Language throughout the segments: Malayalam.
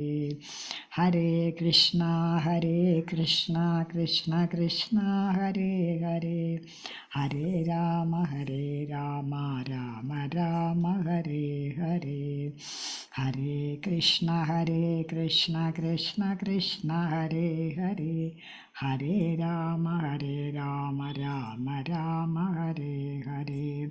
Hare Krishna Krishna Krishna Hare Hare, Hare Rama Rama Rama Hare Hare, Hare Krishna Krishna Krishna Hare Hare, Hare Rama Rama Rama Hare Hare,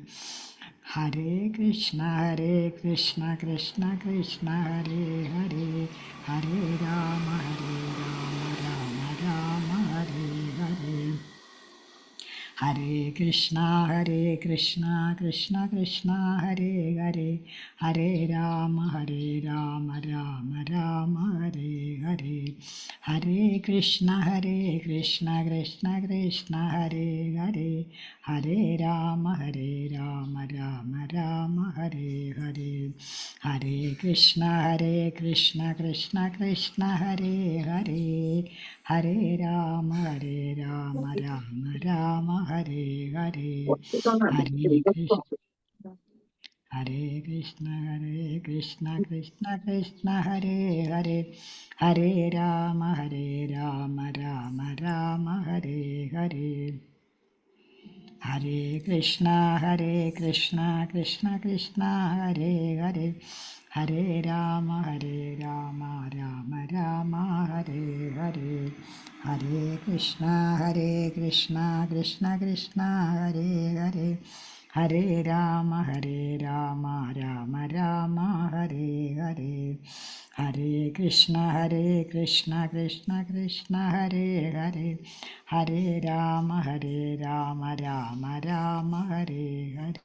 Hare Krishna Krishna Krishna Hare Hare, Hare Rama Rama Rama Hare Hare, Hare Krishna Krishna Krishna Hare Hare, Hare Rama Rama Hare Hare, Hare Krishna Krishna Krishna Hare Hare, Hare Rama Rama Hare Hare, Hare Krishna Krishna Hare Hare, Hare Rama Rama Hare Hare, Hare Krishna Krishna Hare Hare, Hare Rama Rama Hare Hare, Hare Krishna Krishna Krishna Hare Hare, Hare Rama Rama Hare Hare, Hare Krishna Krishna Hare Hare, Hare Rama Rama Hare Hare, Hare Krishna Krishna Hare Hare, Hare Rama Rama Hare Hare.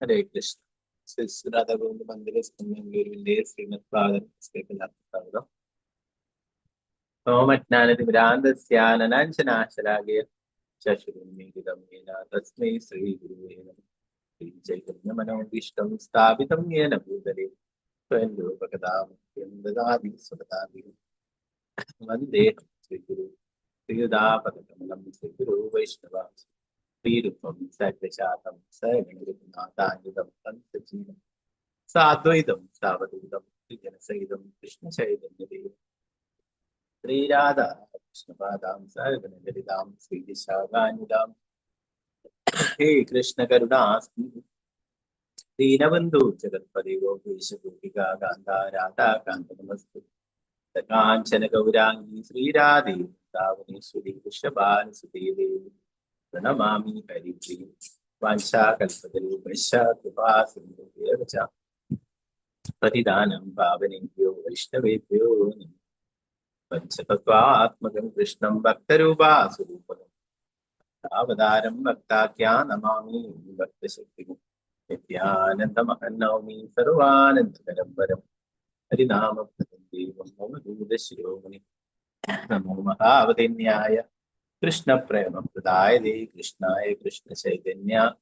Hare Krishna. Sri Radha Govinda Mandira Sangam Srimad Bhagavatam Om Nananjanasharagya Shashurumidam Yena Tasmai Sri Guru Sri Chaitanya Manavishtam Sthapitam Yena Bhutale Swayam Bhagavatam Yamdadadi Swadadi Vande Sri Guru Sri Radha Sri Guru Vaishnava Srirupam Saktashatam Sayanagam Pantajivam Sadvaitam Savadudam Srijanasaitam Krishna Chaitanya Sri Radha Krishna Padam Sarvanagaritam Sri Dishaganidam He Krishna Karuna Dinabandhu Jagatpadi Gopesha Gopika Gandha Radha Kanta Namastu Kanchana Gaurangi Sri Radhi Davani Sri Krishabal Sudhi Pranamami Haripri Vansha Kalpadaru Vaisha Kripa Sindhu Viravacha Patidanam Pavanebhyo Vaishnavebhyo Panchatattvaatmakam Krishnam Bhaktarupa Surupam Avadaram Bhaktakhya Namami Bhakta Shakti Nityanandam Navami Sarvanandakaram Harinama Pratandevam Mama Duda Shiromani Namo Mahavadinyaya Krishna Prema Pradayade Krishnaya Krishna Chaitanya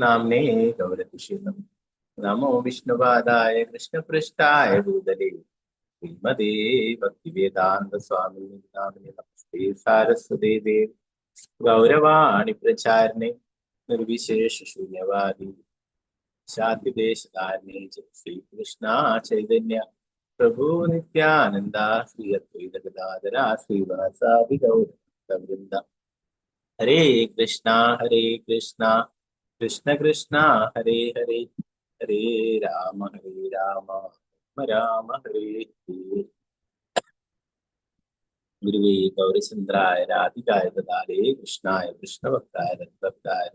Namne Gauratishinam Namo Vishnuvadaya Krishna Prishtaya Bhudale Srimade Bhaktivedanta Swami Namane Namaste Saraswate Devi Gauravani Pracharne Nirvishesh Shunyavadi Shati Desharne Shri Krishna Chaitanya Prabhu Nityananda Sri Advaita Gadadara Sri Vasadi Gauravinda Hare Krishna Krishna Krishna Hare Hare Hare Rama Rama Rama Hare Hare Gurve Gaurachandraya Radhikaya Dadare Krishnaya Krishna Bhaktaya Radhavaya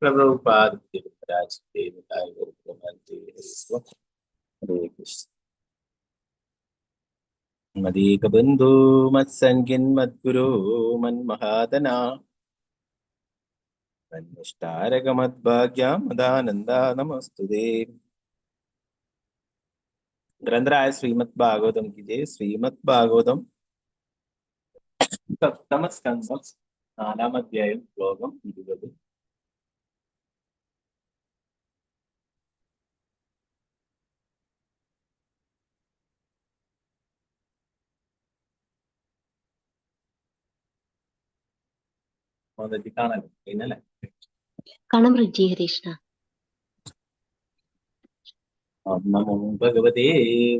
Prabhupada Devaraj Devakaya Gurupramante Hare Krishna Madhika Bandhu Matsangin Madguru Manmahadana Manishtaraka Madbhagya Madananda Namastude Grandhara Srimad Bhagavatam ki jai Srimad Bhagavatam Tamaskandam Namadhyayam, Slokam 20. മോദജി കാണാൻ പിന്നല്ലേ കാണാം പ്രഭുജി. ഹരേ കൃഷ്ണ. ഓം നമോ ഭഗവതേ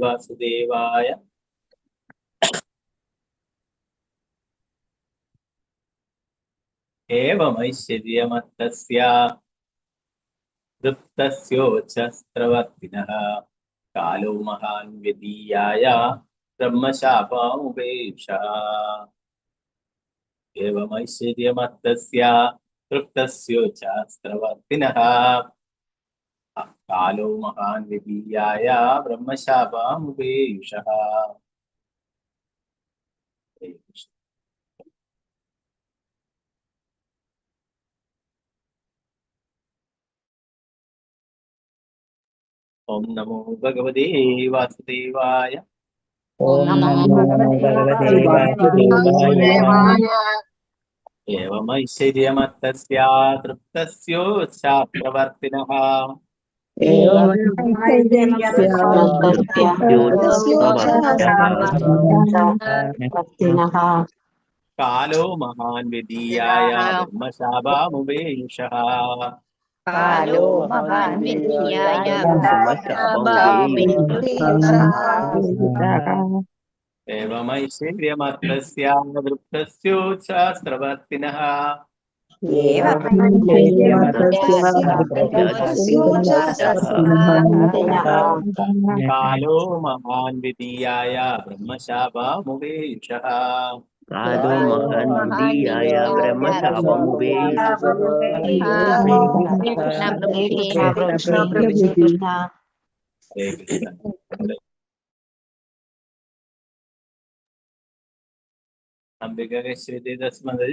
വാസുദേവായ. ഏവമൈശ്വര്യമത്തസ്യ തൃപ്തസ്യോച്ഛസ്ത്രവർത്തിനഃ കാലോ മഹാൻ വ്യതീയായ ബ്രഹ്മശാപമുപേക്ഷഃ. ഏവമൈശ്വര്യമത്തസ്യ തൃപ്തസ്യോച്ഛസ്ത്രവർത്തിനഃ കാലോ മഹാൻ വ്യതീയായ ബ്രഹ്മശാപമുപേക്ഷഃ. ഹരേ കൃഷ്ണ. ഓം നമോ ഭഗവതേ വാസുദേവായ. ഓം നമോ ഭഗവതേ വാസുദേവായ. ഏവമൈശ്വര്യമത്തസ്യ തൃപ്തസ്യോച്ഛാസ്ത്രവർത്തിനഃ കാലോ മഹാൻ വ്യതീയായ ബ്രഹ്മശാപമുപേക്ഷഃ. കാലോ മഹാൻ വ്യതീയായ ഏവമൈശ്വര്യമത്തസ്യ തൃപ്തസ്യോച്ഛാസ്ത്രവർത്തിനഃ കാലോ മഹാൻ വ്യതീയായ ബ്രഹ്മശാപമുപേക്ഷഃ. കാലോ മഹാൻ വിധിയായ अंबिका के श्री दस्मदि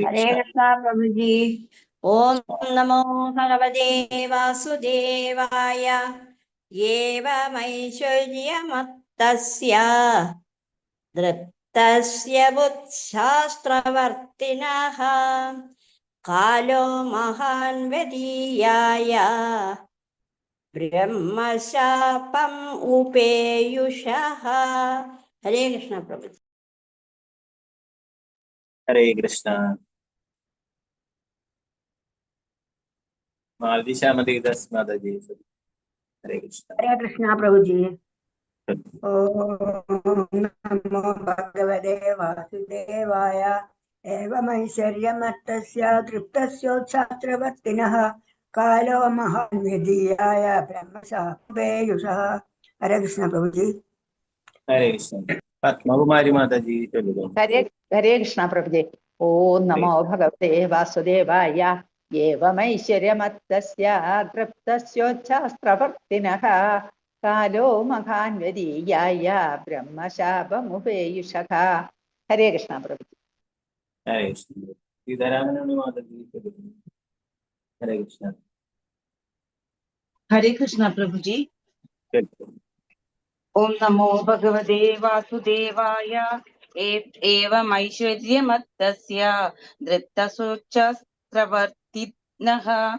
हरे कृष्णा प्रभुजी। ओम नमो भगवते वासुदेवाय। एवमैश्वर्यमत्तस्य दृप्तस्य बुद्धिशास्त्रवर्तिनः कालो महान् व्यदीयाय ब्रह्मशापम् उपेयुषः। हरे कृष्ण प्रभुजी। हरे कृष्णा। मालती श्यामती दस्मदि हरे कृष्णा। हरे कृष्णा प्रभुजी। ओम नमो भगवते वासुदेवाय। एवमैश्वर्यमत्तस्य तृप्तस्योच्छास्त्रवर्तिनः कालो महान् व्यदीयाय ब्रह्मशापमुपेयुषः। हरे कृष्ण प्रभुजी। हरे कृष्ण। पद्मकुमारी माता जी चलो। हरे कृष्ण प्रभुजे। ओम नमो भगवते वासुदेवाय। एवमैश्वर्यमत्तस्य तृप्तस्योच्छास्त्रवर्तिनः कालो महान् व्यदीयाय ब्रह्मशापमुपेयुषः। हरे कृष्ण प्रभुजी। हरे कृष्ण। सीतारामन माता जी चलो। हरे कृष्ण। हरे कृष्ण प्रभुजी। ओम नमो भगवते वासुदेवाय। एवमैश्वर्यमत्तस्य धृतशोच्चस्त्रवर्तिनः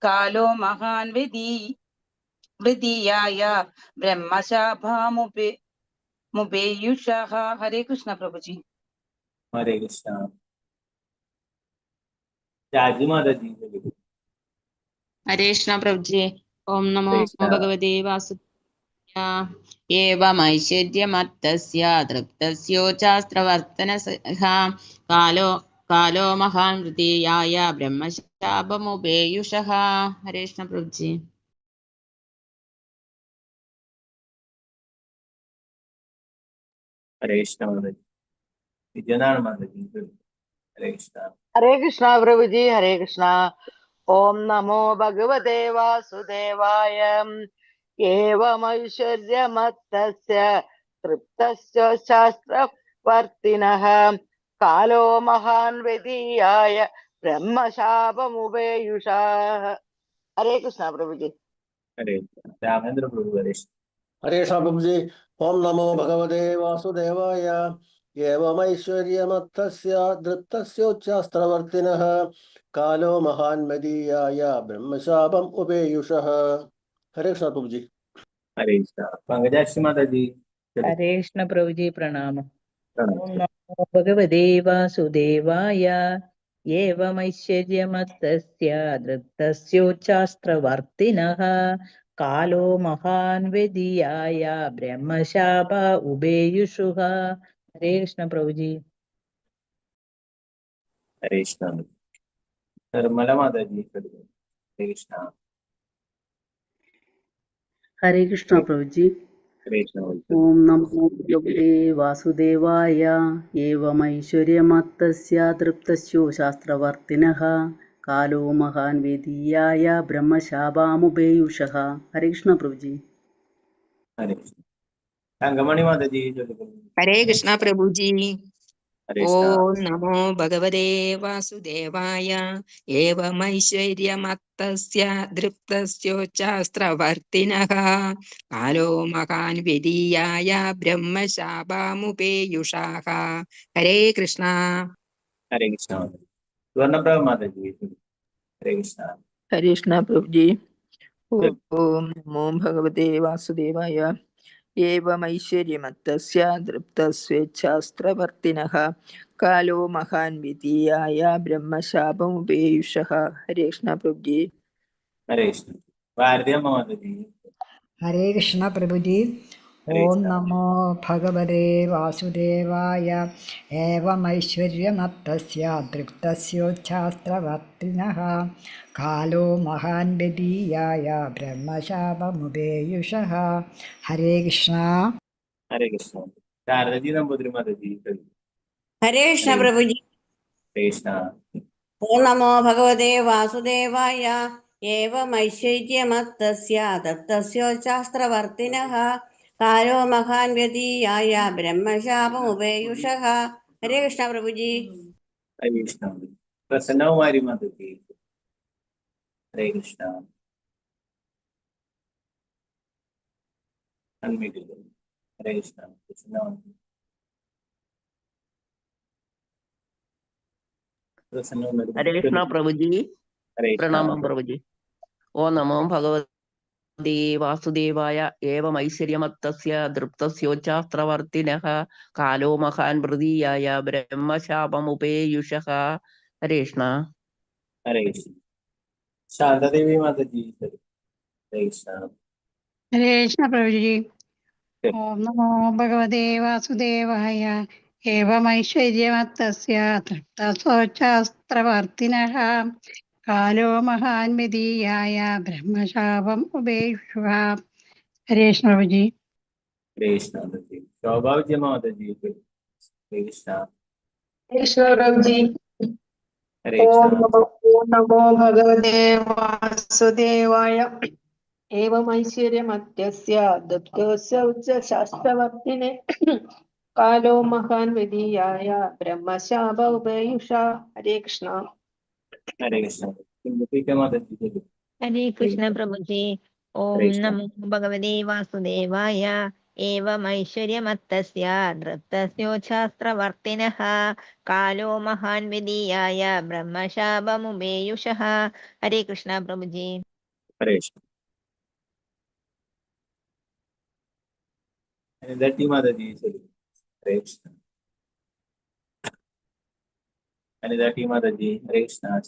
कालो महान् विधीयाय ब्रह्मशापमुपेयुषः। हरे कृष्ण प्रभुजी। हरे कृष्ण। राजी माता जी चलो। हरे कृष्ण प्रभुजी। ओम नमो भगवते वासुदेवाय। एवमैश्वर्यमत्तस्य तृप्तस्योच्छास्त्रवर्तिनः कालो महान् व्यदीयाय ब्रह्मशापमुपेयुषः। हरे कृष्ण प्रभुजी। हरे कृष्ण माता जी। विजयनारायण माता जी चलो। हरे कृष्ण। हरे कृष्णा प्रभु जी। हरे कृष्णा। ओम नमो भगवते वासुदेवाय। एवमैश्वर्यमत्तस्य तृप्तस्य शास्त्रवर्तिनः कालो महान् व्यदीयाय ब्रह्मशापमुपेयुषः। हरे कृष्णा प्रभु जी। हरे रामेंद्र प्रभु। हरे हरे कृष्ण प्रभु जी। ओम नमो भगवते वासुदेवाय। एवमैश्वर्यमत्तस्य धृतस्योच्छास्त्रवर्तिनः कालो महान् व्यदीयाय ब्रह्मशापम् उपेयुषः। हरे कृष्ण प्रभु जी। हरे कृष्ण। पंकजाक्षी माता जी चलो। हरे कृष्ण प्रभु जी। प्रणाम। ओम नमो भगवते वासुदेवाय। एवमैश्वर्यमत्तस्य दृप्तस्योच्चास्त्रवर्तिनः कालो महान् व्यदीयाय ब्रह्मशाप उभेयुषुः। हरे कृष्ण प्रभु जी। हरे कृष्णा। निर्मला माता जी हरे कृष्णा। हरे कृष्णा प्रभु जी। हरे कृष्णा। ओम नमो भगवते वासुदेवाय एवमैश्वर्यमत्तस्य तृप्तस्यो शास्त्रवर्तिनः कालो महान् वेदीयाय ब्रह्मशापामुपेयुषः। हरे कृष्ण प्रभु जी। हरे कृष्णा। तंगमणि माता जी हरे कृष्ण प्रभु जी। हरे कृष्णा। ओम नमो भगवते वासुदेवाय एवमैश्वर्यमत्तस्य दृप्तस्योच्चास्त्रवर्तिनः कालो महान् विधीयाय ब्रह्मशापामुपेयुषाः। हरे कृष्ण। हरे कृष्णा। स्वर्णप्रभा माता जी हरे कृष्णा। हरे कृष्णा प्रभु जी। ओम नमो भगवते वासुदेवाय एवमैश्वर्यमत्तस्य दृप्तस्वेच्छास्त्रवर्तिनः कालो महान् विधीयाय ब्रह्मशापमुपेयुषः। हरे कृष्ण प्रभु जी। हरे कृष्ण। भारतीय माता जी हरे कृष्ण प्रभु जी। हरे ओम कृष्णा। नमो भगवते वासुदेवाय एवमैश्वर्यमत्तस्य दृप्तस्योच्छास्त्रवर्तिनः कालो महान् विधीयाय ब्रह्मशापमुपेयुषः। हरे कृष्ण। हरे कृष्ण। शारदा जी नंबूद्री माता जी हरे कृष्ण हरे प्रभु जी। कृष्णा। ओम नमो भगवते वासुदेवाय एवमैश्वर्यमत्तस्य दत्तस्योच्चास्त्रवर्तिनः कालो महान् व्यदीयाय ब्रह्मशापमुपेयुषः। हरे कृष्ण प्रभु जी। हरे कृष्णा। प्रसन्न कुमारी माता जी हरे कृष्णा। अनम्यूट हरे कृष्णा। प्रसन्न हरे कृष्णा प्रभु जी। हरे प्रणाम कृष्णा। प्रभु जी। ओ नमो भगवते वासुदेवाय एवमैश्वर्यमत्तस्य दृप्तस्योच्चास्त्रवर्तिनः कालो महान् वृदीयाय ब्रह्मशापमुपेयुषः। हरे कृष्णा। हरे कृष्ण। शारदा देवी माता जी हरे कृष्णा। हरे कृष्ण प्रभु जी। ओम नमो भगवते वासुदेवाय एवमैश्वर्यमत्तस्य तृप्तशोचास्त्रवर्तिनः कालो महान् विधीयाय ब्रह्मशापम् उपेयुषः। हरे कृष्ण प्रभु जी। हरे कृष्णा। सौभाग्य माता जी हरे कृष्णा। कृष्ण प्रभु जी। हरे ओम कृष्णा। नमो भगवते वासुदेवाय एवमैश्वर्यमत्यस्य दत्तस्य उच्चशास्त्रवर्तिने कालो महान् विधीयाय ब्रह्मशाप उपेयुषा। हरे कृष्ण। हरे कृष्णा। माता जी हरे कृष्ण प्रभु जी। ओम हरे कृष्णा। नमो भगवते वासुदेवाय एवमैश्वर्यमत्तस्य दृप्तस्योच्छास्त्रवर्तिनः कालो महान् विधीयाय ब्रह्मशापमुपेयुषः। हरे कृष्ण प्रभु जी। हरे कृष्ण। दट्टी माता जी हरे कृष्ण। दट्टी माता जी हरे कृष्णा।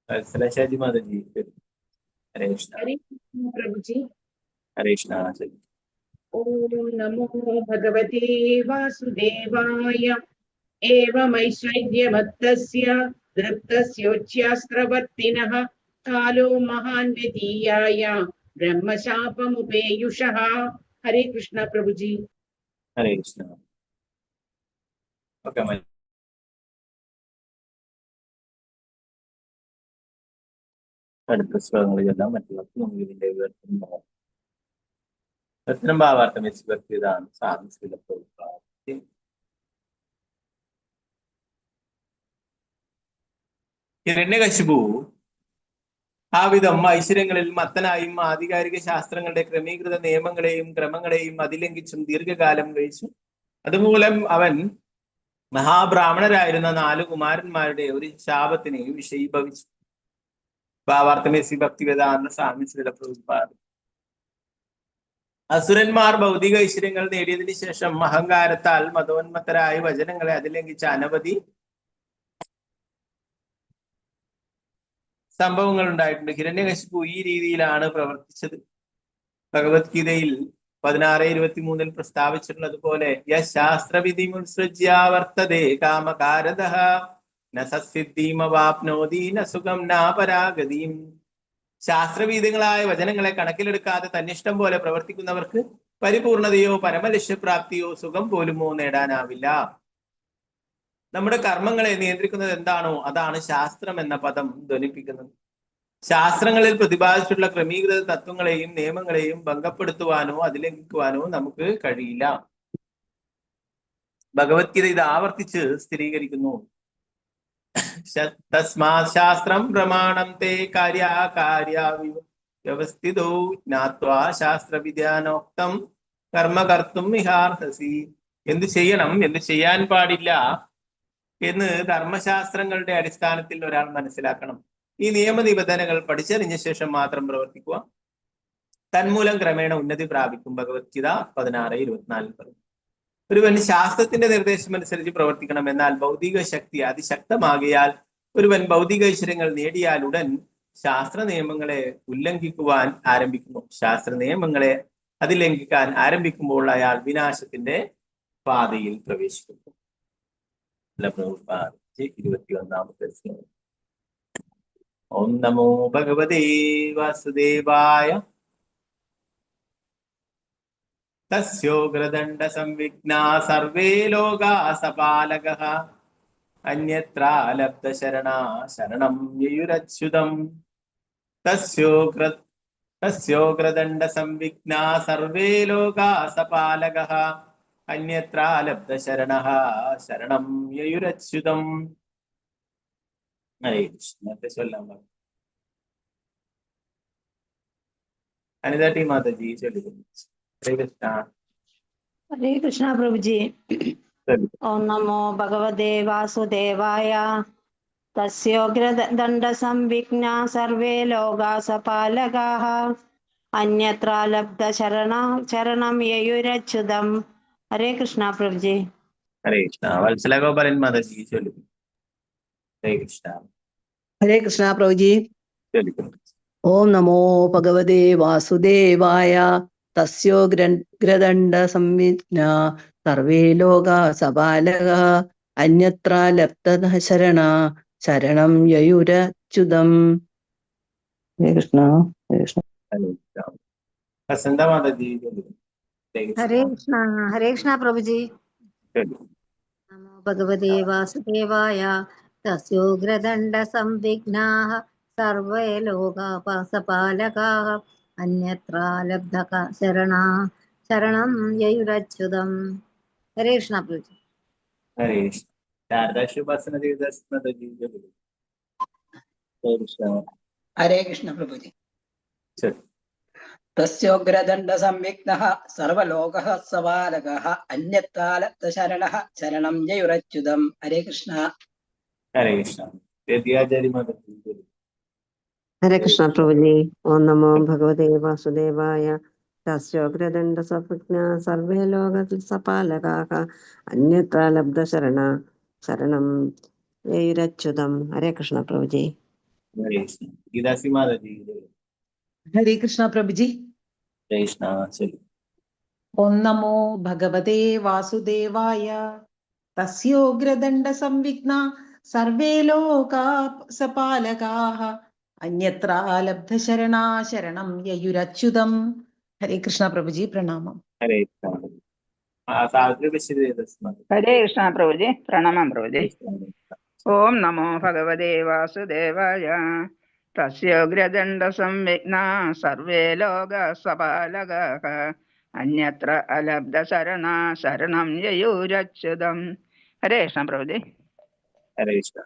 सलशा जी माता जी हरे कृष्णा। हरे कृष्ण प्रभु जी। हरे कृष्णा। ओम नमो भगवते वासुदेवाय एवमैश्वर्यमत्तस्य दृप्तस्योच्चास्त्रवर्तिनः कालो महान् विधीयाय ब्रह्मशापमुपेयुषः। हरे कृष्ण प्रभु जी। हरे कृष्णा। ओके मैं അടുത്ത ശ്ലോകങ്ങളിലെല്ലാം മറ്റുള്ളവർക്ക് നമുക്ക് ഇതിന്റെ വിവർത്തനം നോക്കാം. രത്നം ഭാവാർത്ഥം വെച്ച് വ്യക്തിയതാണ് സാധിച്ചില്ല. ഹിരണ്യകശിപു ആ വിധം ഐശ്വര്യങ്ങളിൽ മത്തനായും ആധികാരിക ശാസ്ത്രങ്ങളുടെ ക്രമീകൃത നിയമങ്ങളെയും ക്രമങ്ങളെയും അതിലംഘിച്ചും ദീർഘകാലം കഴിച്ചു. അതുമൂലം അവൻ മഹാബ്രാഹ്മണരായിരുന്ന 4 കുമാരന്മാരുടെ ഒരു ശാപത്തിന് വിഷയീഭവിച്ചു. ഭാവാർത്ഥമേസി ഭക്തിവേദാന്ത സ്വാമി ശ്രീല പ്രഭുപാദ് അസുരന്മാർ ഭൗതിക ഐശ്വര്യങ്ങൾ നേടിയതിനു ശേഷം അഹങ്കാരത്താൽ മതോന്മത്തരായ വചനങ്ങളെ അതിലംഘിച്ച അനവധി സംഭവങ്ങൾ ഉണ്ടായിട്ടുണ്ട്. ഹിരണ്യകശിപു ഈ രീതിയിലാണ് പ്രവർത്തിച്ചത്. ഭഗവത്ഗീതയിൽ 16:23 പ്രസ്താവിച്ചിട്ടുള്ളത് പോലെ യശാസ്ത്രവിധി മുത്സൃജ്യാവർത്തതേ കാമകാരദഃ ന സസ്സിദ്ധിമവാപ്നോതി ന സുഖം നാപരാഗതിം. ശാസ്ത്രവീതങ്ങളായ വചനങ്ങളെ കണക്കിലെടുക്കാതെ തന്നിഷ്ടം പോലെ പ്രവർത്തിക്കുന്നവർക്ക് പരിപൂർണതയോ പരമലക്ഷ്യപ്രാപ്തിയോ സുഖം പോലുമോ നേടാനാവില്ല. നമ്മുടെ കർമ്മങ്ങളെ നിയന്ത്രിക്കുന്നത് എന്താണോ അതാണ് ശാസ്ത്രം എന്ന പദം ധ്വനിപ്പിക്കുന്നത്. ശാസ്ത്രങ്ങളിൽ പ്രതിപാദിച്ചിട്ടുള്ള ക്രമീകൃത തത്വങ്ങളെയും നിയമങ്ങളെയും ഭംഗപ്പെടുത്തുവാനോ അതിലംഘിക്കുവാനോ നമുക്ക് കഴിയില്ല. ഭഗവത്ഗീത ഇത് ആവർത്തിച്ച് സ്ഥിരീകരിക്കുന്നു. തസ്മാത് ശാസ്ത്രം പ്രമാണം തേ കാര്യാകാര്യ വ്യവസ്ഥിതോ ജ്ഞാത്വാ ശാസ്ത്രവിദ്യാനോക്തം കർമ്മ കർത്തും ഇഹാർഹസി. എന്ത് ചെയ്യണം, എന്ത് ചെയ്യാൻ പാടില്ല എന്ന് ധർമ്മശാസ്ത്രങ്ങളുടെ അടിസ്ഥാനത്തിൽ ഒരാൾ മനസ്സിലാക്കണം. ഈ നിയമനിബന്ധനകൾ പഠിച്ചറിഞ്ഞ ശേഷം മാത്രം പ്രവർത്തിക്കുക. തന്മൂലം ക്രമേണ ഉന്നതി പ്രാപിക്കും. ഭഗവത്ഗീത 16:24 പറഞ്ഞു. ഒരുവൻ ശാസ്ത്രത്തിന്റെ നിർദ്ദേശം അനുസരിച്ച് പ്രവർത്തിക്കണം. എന്നാൽ ഭൗതിക ശക്തി അതിശക്തമാകിയാൽ ഒരുവൻ ഭൗതിക ഐശ്വര്യങ്ങൾ നേടിയാൽ ഉടൻ ശാസ്ത്ര നിയമങ്ങളെ ഉല്ലംഘിക്കുവാൻ ആരംഭിക്കുന്നു. ശാസ്ത്ര നിയമങ്ങളെ അതിലംഘിക്കാൻ ആരംഭിക്കുമ്പോൾ അയാൾ വിനാശത്തിന്റെ പാതയിൽ പ്രവേശിക്കുന്നു. 21-ാമത്തെ ശ്ലോകം. ഓം നമോ ഭഗവതേ വാസുദേവായ തസ്യോഗ്രദണ്ഡ സംവിഘ്നാ സർവേ ലോകാ സപാലകഃ അന്യത്ര ലബ്ധ ശരണാ ശരണം യയുരച്യുതം. തസ്യോഗ്രദണ്ഡ സംവിഘ്നാ സർവേ ലോകാ സപാലകഃ അന്യത്ര ലബ്ധ ശരണഃ ശരണം യയുരച്യുതം. ഹരേ കൃഷ്ണ. ചൊല്ലാം അനിതാ മാതാജി ചൊല്ലുന്നു. ഹരേ കൃഷ്ണ. ഹരേ കൃഷ്ണ പ്രഭുജി. ഓം നമോ ഭഗവതേ വാസുദേവായ. തസ്യോഗ്രദണ്ഡ സംവിഘ്ന സർവേ ലോകാ സപാലകാഃ അന്യത്ര ലബ്ധ ശരണം യയുരച്യുതം. ഹരേ കൃഷ്ണ പ്രഭുജി. ഹരേ കൃഷ്ണ. വത്സല ഗോപാലൻ മാതാജി ചൊല്ലുന്നു. ഹരേ കൃഷ്ണ. ഹരേ കൃഷ്ണ പ്രഭുജി. ഓം നമോ ഭഗവതേ വാസുദേവായ. തസ്യോഗ്രദണ്ഡ സംവിഘ്ന സർവേ ലോകാ സപാലകാഃ അന്യത്ര ലബ്ധ ശരണം യയുരച്യുതം. ഹരേ കൃഷ്ണ. ഹരേ കൃഷ്ണ. വസന്ത മാതാജി ചൊല്ലുന്നു. ഹരേ കൃഷ്ണ. ഹരേ കൃഷ്ണ പ്രഭുജി. നമോ ഭഗവതേ വാസുദേവായ. തസ്യോഗ്രദണ്ഡ സംവിഘ്നാഃ സർവേ ലോകാ സപാലകാഃ അന്യത്ര ലബ്ധ ശരണം യയുരച്യുതം. ഹരേ കൃഷ്ണ പ്രഭുജി. ഹരേ കൃഷ്ണ. ശാരദാശുഭാസന ദേവദാസ് മാതാജി ചൊല്ലുന്നു. ഹരേ കൃഷ്ണ. ഹരേ കൃഷ്ണ പ്രഭുജി. തസ്യോഗ്രദണ്ഡ സംവിഘ്നഃ സർവലോകഃ സപാലകഃ അന്യത്ര ലബ്ധ ശരണം യയുരച്യുതം. ഹരേ കൃഷ്ണ. ഹരേ കൃഷ്ണ. വേദ്യാചാരി മാതാജി ചൊല്ലുന്നു. ഹരേ കൃഷ്ണ പ്രഭുജി. ഓം നമോ ഭഗവതേ വാസുദേവായ. തസ്യോഗ്രദണ്ഡ സംവിഘ്ന സർവേ ലോക സപാലകാഃ അന്യത്ര ലബ്ധ ശരണം യയുരച്യുതം. ഹരേ കൃഷ്ണ പ്രഭുജി. ഹരേ കൃഷ്ണ. ഗീതാസി മാതാജി ചൊല്ലുന്നു. ഹരേ കൃഷ്ണ പ്രഭുജി. ഹരേ കൃഷ്ണ. ചൊല്ലുന്നു. ഓം നമോ ഭഗവതേ വാസുദേവായ. തസ്യോഗ്രദണ്ഡ സംവിഘ്ന സർവേ ലോകാ സപാലകാഃ അന്യത്ര ലബ്ധ ശരണം യയുരച്യുതം. ഹരേ കൃഷ്ണ പ്രഭുജി. പ്രണാമം. ഹരേ കൃഷ്ണ. സാവിത്രി ബഷീർ ദേവദാസ് മാതാജി. ഹരേ കൃഷ്ണ പ്രഭുജി. പ്രണാമം പ്രഭുജി. ഓം നമോ ഭഗവതേ വാസുദേവായ. തസ്യോഗ്രദണ്ഡ സംവിഘ്ന സർവേ ലോകാ സപാലകാഃ അന്യത്ര അലബ്ധ ശരണം യയുരച്യുതം. ഹരേ കൃഷ്ണ പ്രഭുജി. ഹരേ കൃഷ്ണ.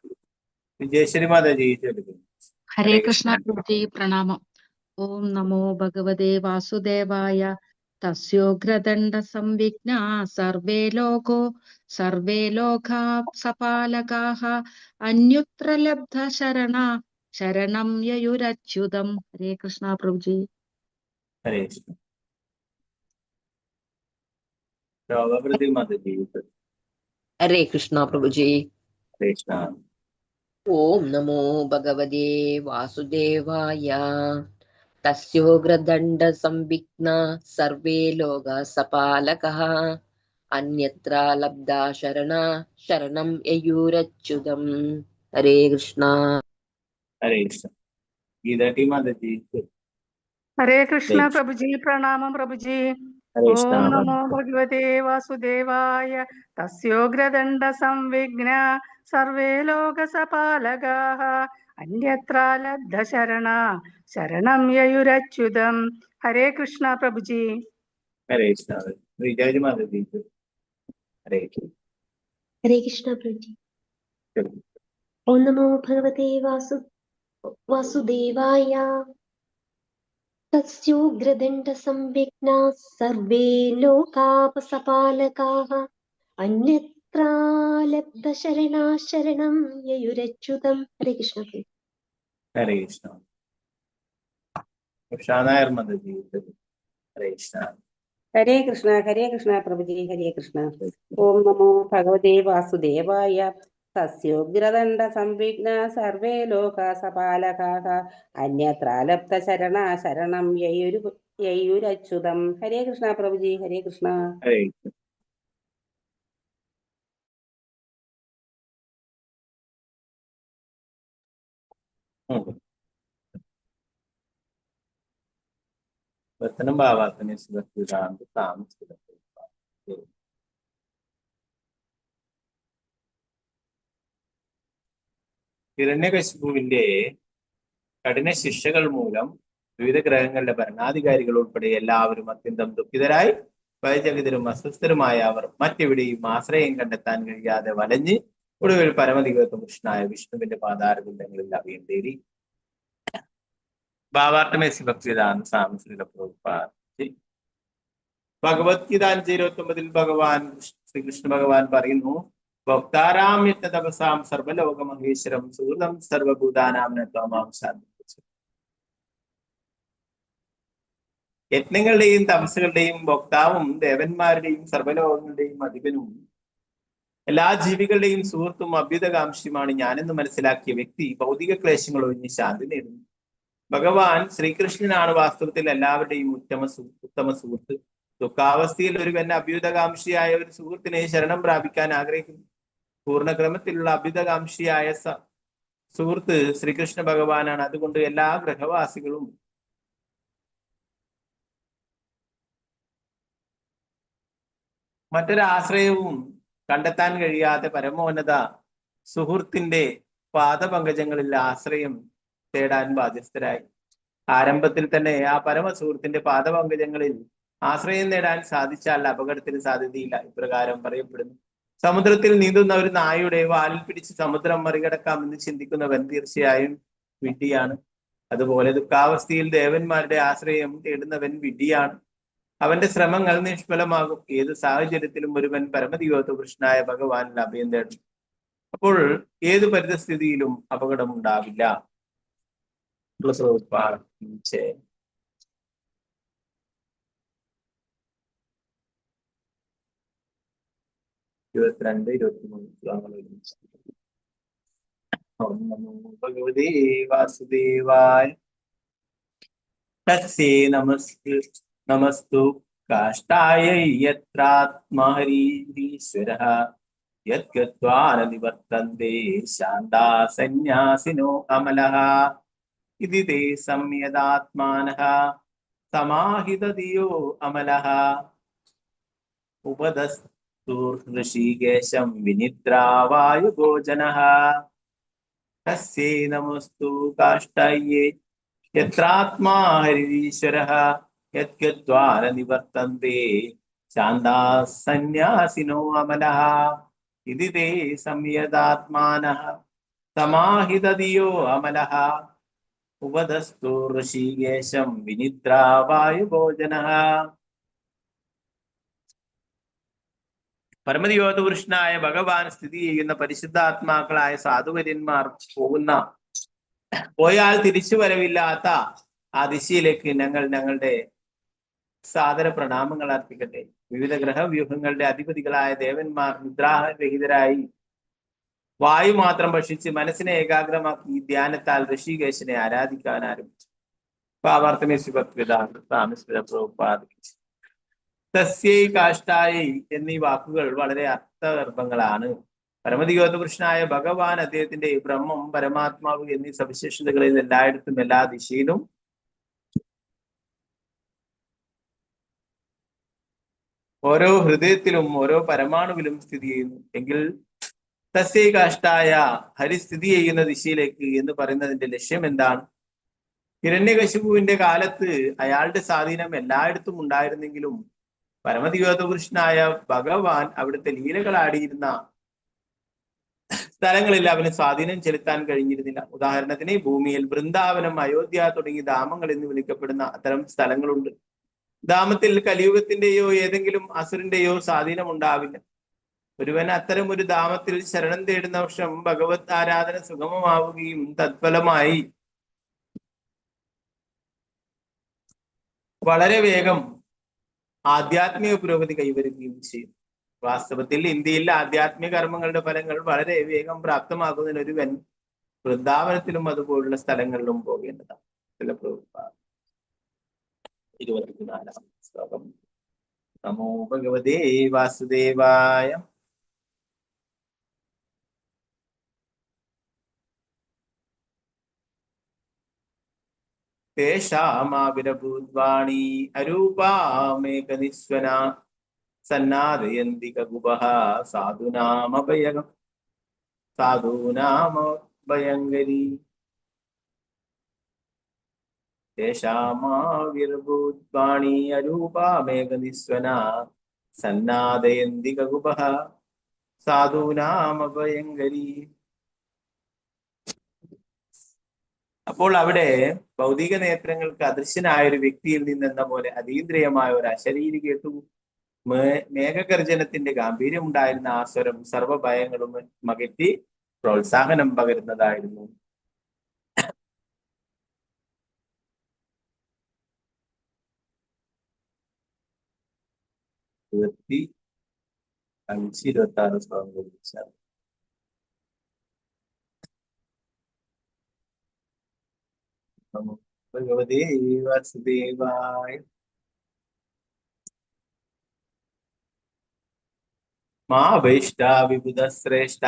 വിജയശ്രീ മാതാജി ചൊല്ലുന്നു. ഹരേ കൃഷ്ണ പ്രഭുജി. പ്രണാമം. ഓം നമോ ഭഗവതേ വാസുദേവായ. തസ്യോഗ്രദണ്ഡ സംവിഘ്ന സർവേ ലോകാ സപാലകാഃ അന്യത്ര ലബ്ധ ശരണം യയുരച്യുതം. ഹരേ കൃഷ്ണ പ്രഭുജി. ഹരേ കൃഷ്ണ. ശോഭവൃതി മാതാജി. ഹരേ കൃഷ്ണ പ്രഭുജി. കൃഷ്ണ. ഓം നമോ ഭഗവതേ വാസുദേവായ. തസ്യോഗ്രദണ്ഡ സംവിഘ്ന സർവേ ലോക സപാലകഃ. അന്യത്ര ലബ്ധാ ശരണം യയൂരച്യുതം. ഹരേ കൃഷ്ണ. ഹരേ കൃഷ്ണ. ഗീതാട്ടി മാതാജി. ഹരേ കൃഷ്ണ പ്രഭുജി. പ്രണാമം പ്രഭുജി. ഓം നമോ ഭഗവതേ വാസുദേവായ. തസ്യോഗ്രദണ്ഡ സംവിഘ്ന സർവേ ലോക സപാലകാഃ. അന്യത്ര ലബ്ധ ശരണം യയുരച്യുതം. ഹരേ കൃഷ്ണ പ്രഭുജി. ഹരേ കൃഷ്ണ. ശ്രീജാജി മാതാജി. ഹരേ കൃഷ്ണ. ഹരേ കൃഷ്ണ പ്രഭുജി. ഓം നമോ ഭഗവതേ വാസുദേവായ. തസ്യോഗ്രദണ്ഡ സംവിഘ്ന സർവേ ലോകാപസപാലകാഃ. അന്യത്ര ലബ്ധ ശരണം യയുരച്യുതം. ഹരേ കൃഷ്ണ. ഹരേ കൃഷ്ണ. ഉഷാനായർ മാതാജി. ഹരേ കൃഷ്ണ. ഹരേ കൃഷ്ണ പ്രഭുജി. ഹരേ കൃഷ്ണ. ഓം നമോ ഭഗവതേ വാസുദേവായ. തസ്യോഗ്രദണ്ഡ സംവിഘ്ന സർവേ ലോക സപാലകാഃ. അന്യത്ര ലബ്ധ ശരണം യയുരച്യുതം. ഹരേ കൃഷ്ണ പ്രഭുജി. ഹരേ കൃഷ്ണ. ഹരേ കൃഷ്ണ. വത്തനം ഭാവാത്തനെ സുഖാന്ത താമസിക്കുക. ഹിരണ്യകശിപുവിന്റെ കഠിന ശിക്ഷകൾ മൂലം വിവിധ ഗ്രഹങ്ങളുടെ ഭരണാധികാരികൾ ഉൾപ്പെടെ എല്ലാവരും അത്യന്തം ദുഃഖിതരായി ഭയചകിതരും അസ്വസ്ഥരുമായ അവർ മറ്റെവിടെയും ആശ്രയം കണ്ടെത്താൻ കഴിയാതെ വലഞ്ഞ് ഒടുവിൽ പരമദിവ്യപുരുഷനായ വിഷ്ണുവിന്റെ പാതാരബന്ധങ്ങളിൽ അഭയം തേടി. ഭാവാർത്ഥമേസി ഭക്തിദാന സാമശ്രീല പ്രഭുപാദി. ഭഗവത്ഗീത 5:29 ഭഗവാൻ ശ്രീകൃഷ്ണ ഭഗവാൻ പറയുന്നു, ഭക്താരാം യജ്ഞ തപസാം സർവലോക മഹേശ്വരം സുഹൃതം സർവഭൂതാനാം നത്വമാം ശാന്തി. യജ്ഞങ്ങളുടെയും തപസ്സുകളുടെയും ഭോക്താവും ദേവന്മാരുടെയും സർവലോകങ്ങളുടെയും അധിപനും എല്ലാ ജീവികളുടെയും സുഹൃത്തും അഭ്യുതകാംക്ഷിയുമാണ് ഞാനെന്ന് മനസ്സിലാക്കിയ വ്യക്തി ഭൗതിക ക്ലേശങ്ങൾ ഒഴിഞ്ഞ് ശാന്തി നേടുന്നു. ഭഗവാൻ ശ്രീകൃഷ്ണനാണ് വാസ്തവത്തിൽ എല്ലാവരുടെയും ഉത്തമ സുഹൃത്ത്. ദുഃഖാവസ്ഥയിൽ ഒരുവൻ അഭ്യുതകാംക്ഷിയായ ഒരു സുഹൃത്തിനെ ശരണം പ്രാപിക്കാൻ ആഗ്രഹിക്കുന്നു. പൂർണ്ണക്രമത്തിലുള്ള അഭ്യുതകാംക്ഷിയായ സുഹൃത്ത് ശ്രീകൃഷ്ണ ഭഗവാനാണ്. അതുകൊണ്ട് എല്ലാ ഗ്രഹവാസികളും മറ്റൊരാശ്രയവും കണ്ടെത്താൻ കഴിയാതെ പരമോന്നത സുഹൃത്തിന്റെ പാദപങ്കജങ്ങളിൽ ആശ്രയം തേടാൻ ബാധ്യസ്ഥരായി. ആരംഭത്തിൽ തന്നെ ആ പരമസുഹൃത്തിന്റെ പാദപങ്കജങ്ങളിൽ ആശ്രയം നേടാൻ സാധിച്ചാൽ അപകടത്തിന് സാധ്യതയില്ല. ഇപ്രകാരം പറയപ്പെടുന്നു, സമുദ്രത്തിൽ നീന്തുന്ന ഒരു നായയുടെ വാലിൽ പിടിച്ച് സമുദ്രം മറികടക്കാമെന്ന് ചിന്തിക്കുന്നവൻ തീർച്ചയായും വിഡ്ഢിയാണ്. അതുപോലെ ദുഃഖാവസ്ഥയിൽ ദേവന്മാരുടെ ആശ്രയം തേടുന്നവൻ വിഡ്ഢിയാണ്. അവന്റെ ശ്രമങ്ങൾ നിഷ്ഫലമാകും. ഏത് സാഹചര്യത്തിലും ഒരുവൻ പരമദിവ്യപുരുഷനായ ഭഗവാനിൽ അഭയം തേടും. അപ്പോൾ ഏത് പരിതസ്ഥിതിയിലും അപകടമുണ്ടാവില്ല. 22-23 ശ്ലോകങ്ങൾ ഭഗവതേ വാസുദേവായ. തസ്യേ നമസ്തു കാഷ്ടായ യത്രാത്മഹരീശ്വരഃ യദ്ഗത്വാ ന നിവർത്തന്തെ ശാന്താ സന്യാസിനോ അമലഃ. ഇതി തേ സംയതാത്മാനഃ സമാഹിതധിയോ അമലഃ. ഉപദസ്തുർഋഷികേശം വിനിദ്രാവായുഗോജനഃ. തസ്യൈ നമസ്തു കാഷ്ടായേ യത്രാത്മാ ഹരീശ്വരഃ യദ്ഗത്വാ ന നിവർത്തന്തെ ശാന്താ സന്യാസിനോ അമലഃ. ഇതി തേ സംയതാത്മാനഃ സമാഹിതധിയോ അമലഃ. ഉപദസ്തു ഋഷികേശം വിനിദ്രാവായുഭോജനഃ. പരമദിവ്യപുരുഷനായ ഭഗവാൻ സ്ഥിതി ചെയ്യുന്ന പരിശുദ്ധാത്മാക്കളായ സാധുവര്യന്മാർ പോയാൽ തിരിച്ചു വരവില്ലാത്ത ആ ദിശയിലേക്ക് ഞങ്ങളുടെ സാദര പ്രണാമങ്ങൾ അർപ്പിക്കട്ടെ. വിവിധ ഗ്രഹവ്യൂഹങ്ങളുടെ അധിപതികളായ ദേവന്മാർ നിദ്രാരഹിതരായി വായു മാത്രം ഭക്ഷിച്ച് മനസ്സിനെ ഏകാഗ്രമാക്കി ധ്യാനത്താൽ ഋഷികേശനെ ആരാധിക്കാൻ ആരംഭിച്ചു. തസ്യൈ കാഷ്ടായി എന്നീ വാക്കുകൾ വളരെ അർത്ഥഗർഭങ്ങളാണ്. പരമദിഗോപുരുഷനായ ഭഗവാൻ, അദ്ദേഹത്തിന്റെ ബ്രഹ്മം, പരമാത്മാവ് എന്നീ സവിശേഷതകളിൽ എല്ലായിടത്തും എല്ലാ ദിശയിലും ഓരോ ഹൃദയത്തിലും ഓരോ പരമാണുവിലും സ്ഥിതി ചെയ്യുന്നു. എങ്കിൽ തസ്യൈ കാഷ്ടായ ഹരി സ്ഥിതി ചെയ്യുന്ന ദിശയിലേക്ക് എന്ന് പറയുന്നതിന്റെ ലക്ഷ്യം എന്താണ്? ഹിരണ്യകശിപുവിന്റെ കാലത്ത് അയാളുടെ സ്വാധീനം എല്ലായിടത്തും ഉണ്ടായിരുന്നെങ്കിലും പരമദിഗോപുരുഷനായ ഭഗവാൻ അവിടുത്തെ ലീലകൾ ആടിയിരുന്ന സ്ഥലങ്ങളിൽ അവന് സ്വാധീനം ചെലുത്താൻ കഴിഞ്ഞിരുന്നില്ല. ഉദാഹരണത്തിന് ഭൂമിയിൽ വൃന്ദാവനം, അയോധ്യ തുടങ്ങിയ ധാമങ്ങൾ എന്ന് വിളിക്കപ്പെടുന്ന അത്തരം സ്ഥലങ്ങളുണ്ട്. ധാമത്തിൽ കലിയുഗത്തിന്റെയോ ഏതെങ്കിലും അസുരന്റെയോ സ്വാധീനം ഉണ്ടാവില്ല. ഒരുവൻ അത്തരം ഒരു ധാമത്തിൽ ശരണം തേടുന്ന പക്ഷം ഭഗവത് ആരാധന സുഗമമാവുകയും തത്ഫലമായി വളരെ വേഗം ആധ്യാത്മിക പുരോഗതി കൈവരുകയും ചെയ്യും. വാസ്തവത്തിൽ ഇന്ത്യയിൽ ആധ്യാത്മിക കർമ്മങ്ങളുടെ ഫലങ്ങൾ വളരെ വേഗം പ്രാപ്തമാക്കുന്നതിന് ഒരുവൻ വൃന്ദാവനത്തിലും അതുപോലുള്ള സ്ഥലങ്ങളിലും പോകേണ്ടതാണ്. 24 ശ്ലോകം. നമോ ഭഗവതേ വാസുദേവായ. തേഷാമാവിരഭൂദ്വാണി അരൂപാമേകനിസ്വന സന്നാദയന്തി കഗുഭഃ സാധൂനാമഭയങ്കരി. തേഷാമാവിർഭൂദ്വാണി അരൂപാമേകനിസ്വന സന്നാദയന്തി കഗുഭഃ സാധൂനാമഭയങ്കരി. അപ്പോൾ അവിടെ ഭൗതിക നേത്രങ്ങൾക്ക് അദൃശ്യനായ ഒരു വ്യക്തിയിൽ നിന്നെന്ന പോലെ അതീന്ദ്രിയമായ ഒരു അശരീരി കേട്ടു. മേഘഗർജനത്തിന്റെ ഗാംഭീര്യം ഉണ്ടായിരുന്ന ആ സ്വരം സർവഭയങ്ങളും മകറ്റി പ്രോത്സാഹനം പകരുന്നതായിരുന്നു. ഇരുപത്തി 26 ശ്ലോകങ്ങൾ വിളിച്ചാൽ ഭഗവതേ വാസുദേവായ. മാ വൈഷ്ട വിബുധശ്രേഷ്ഠ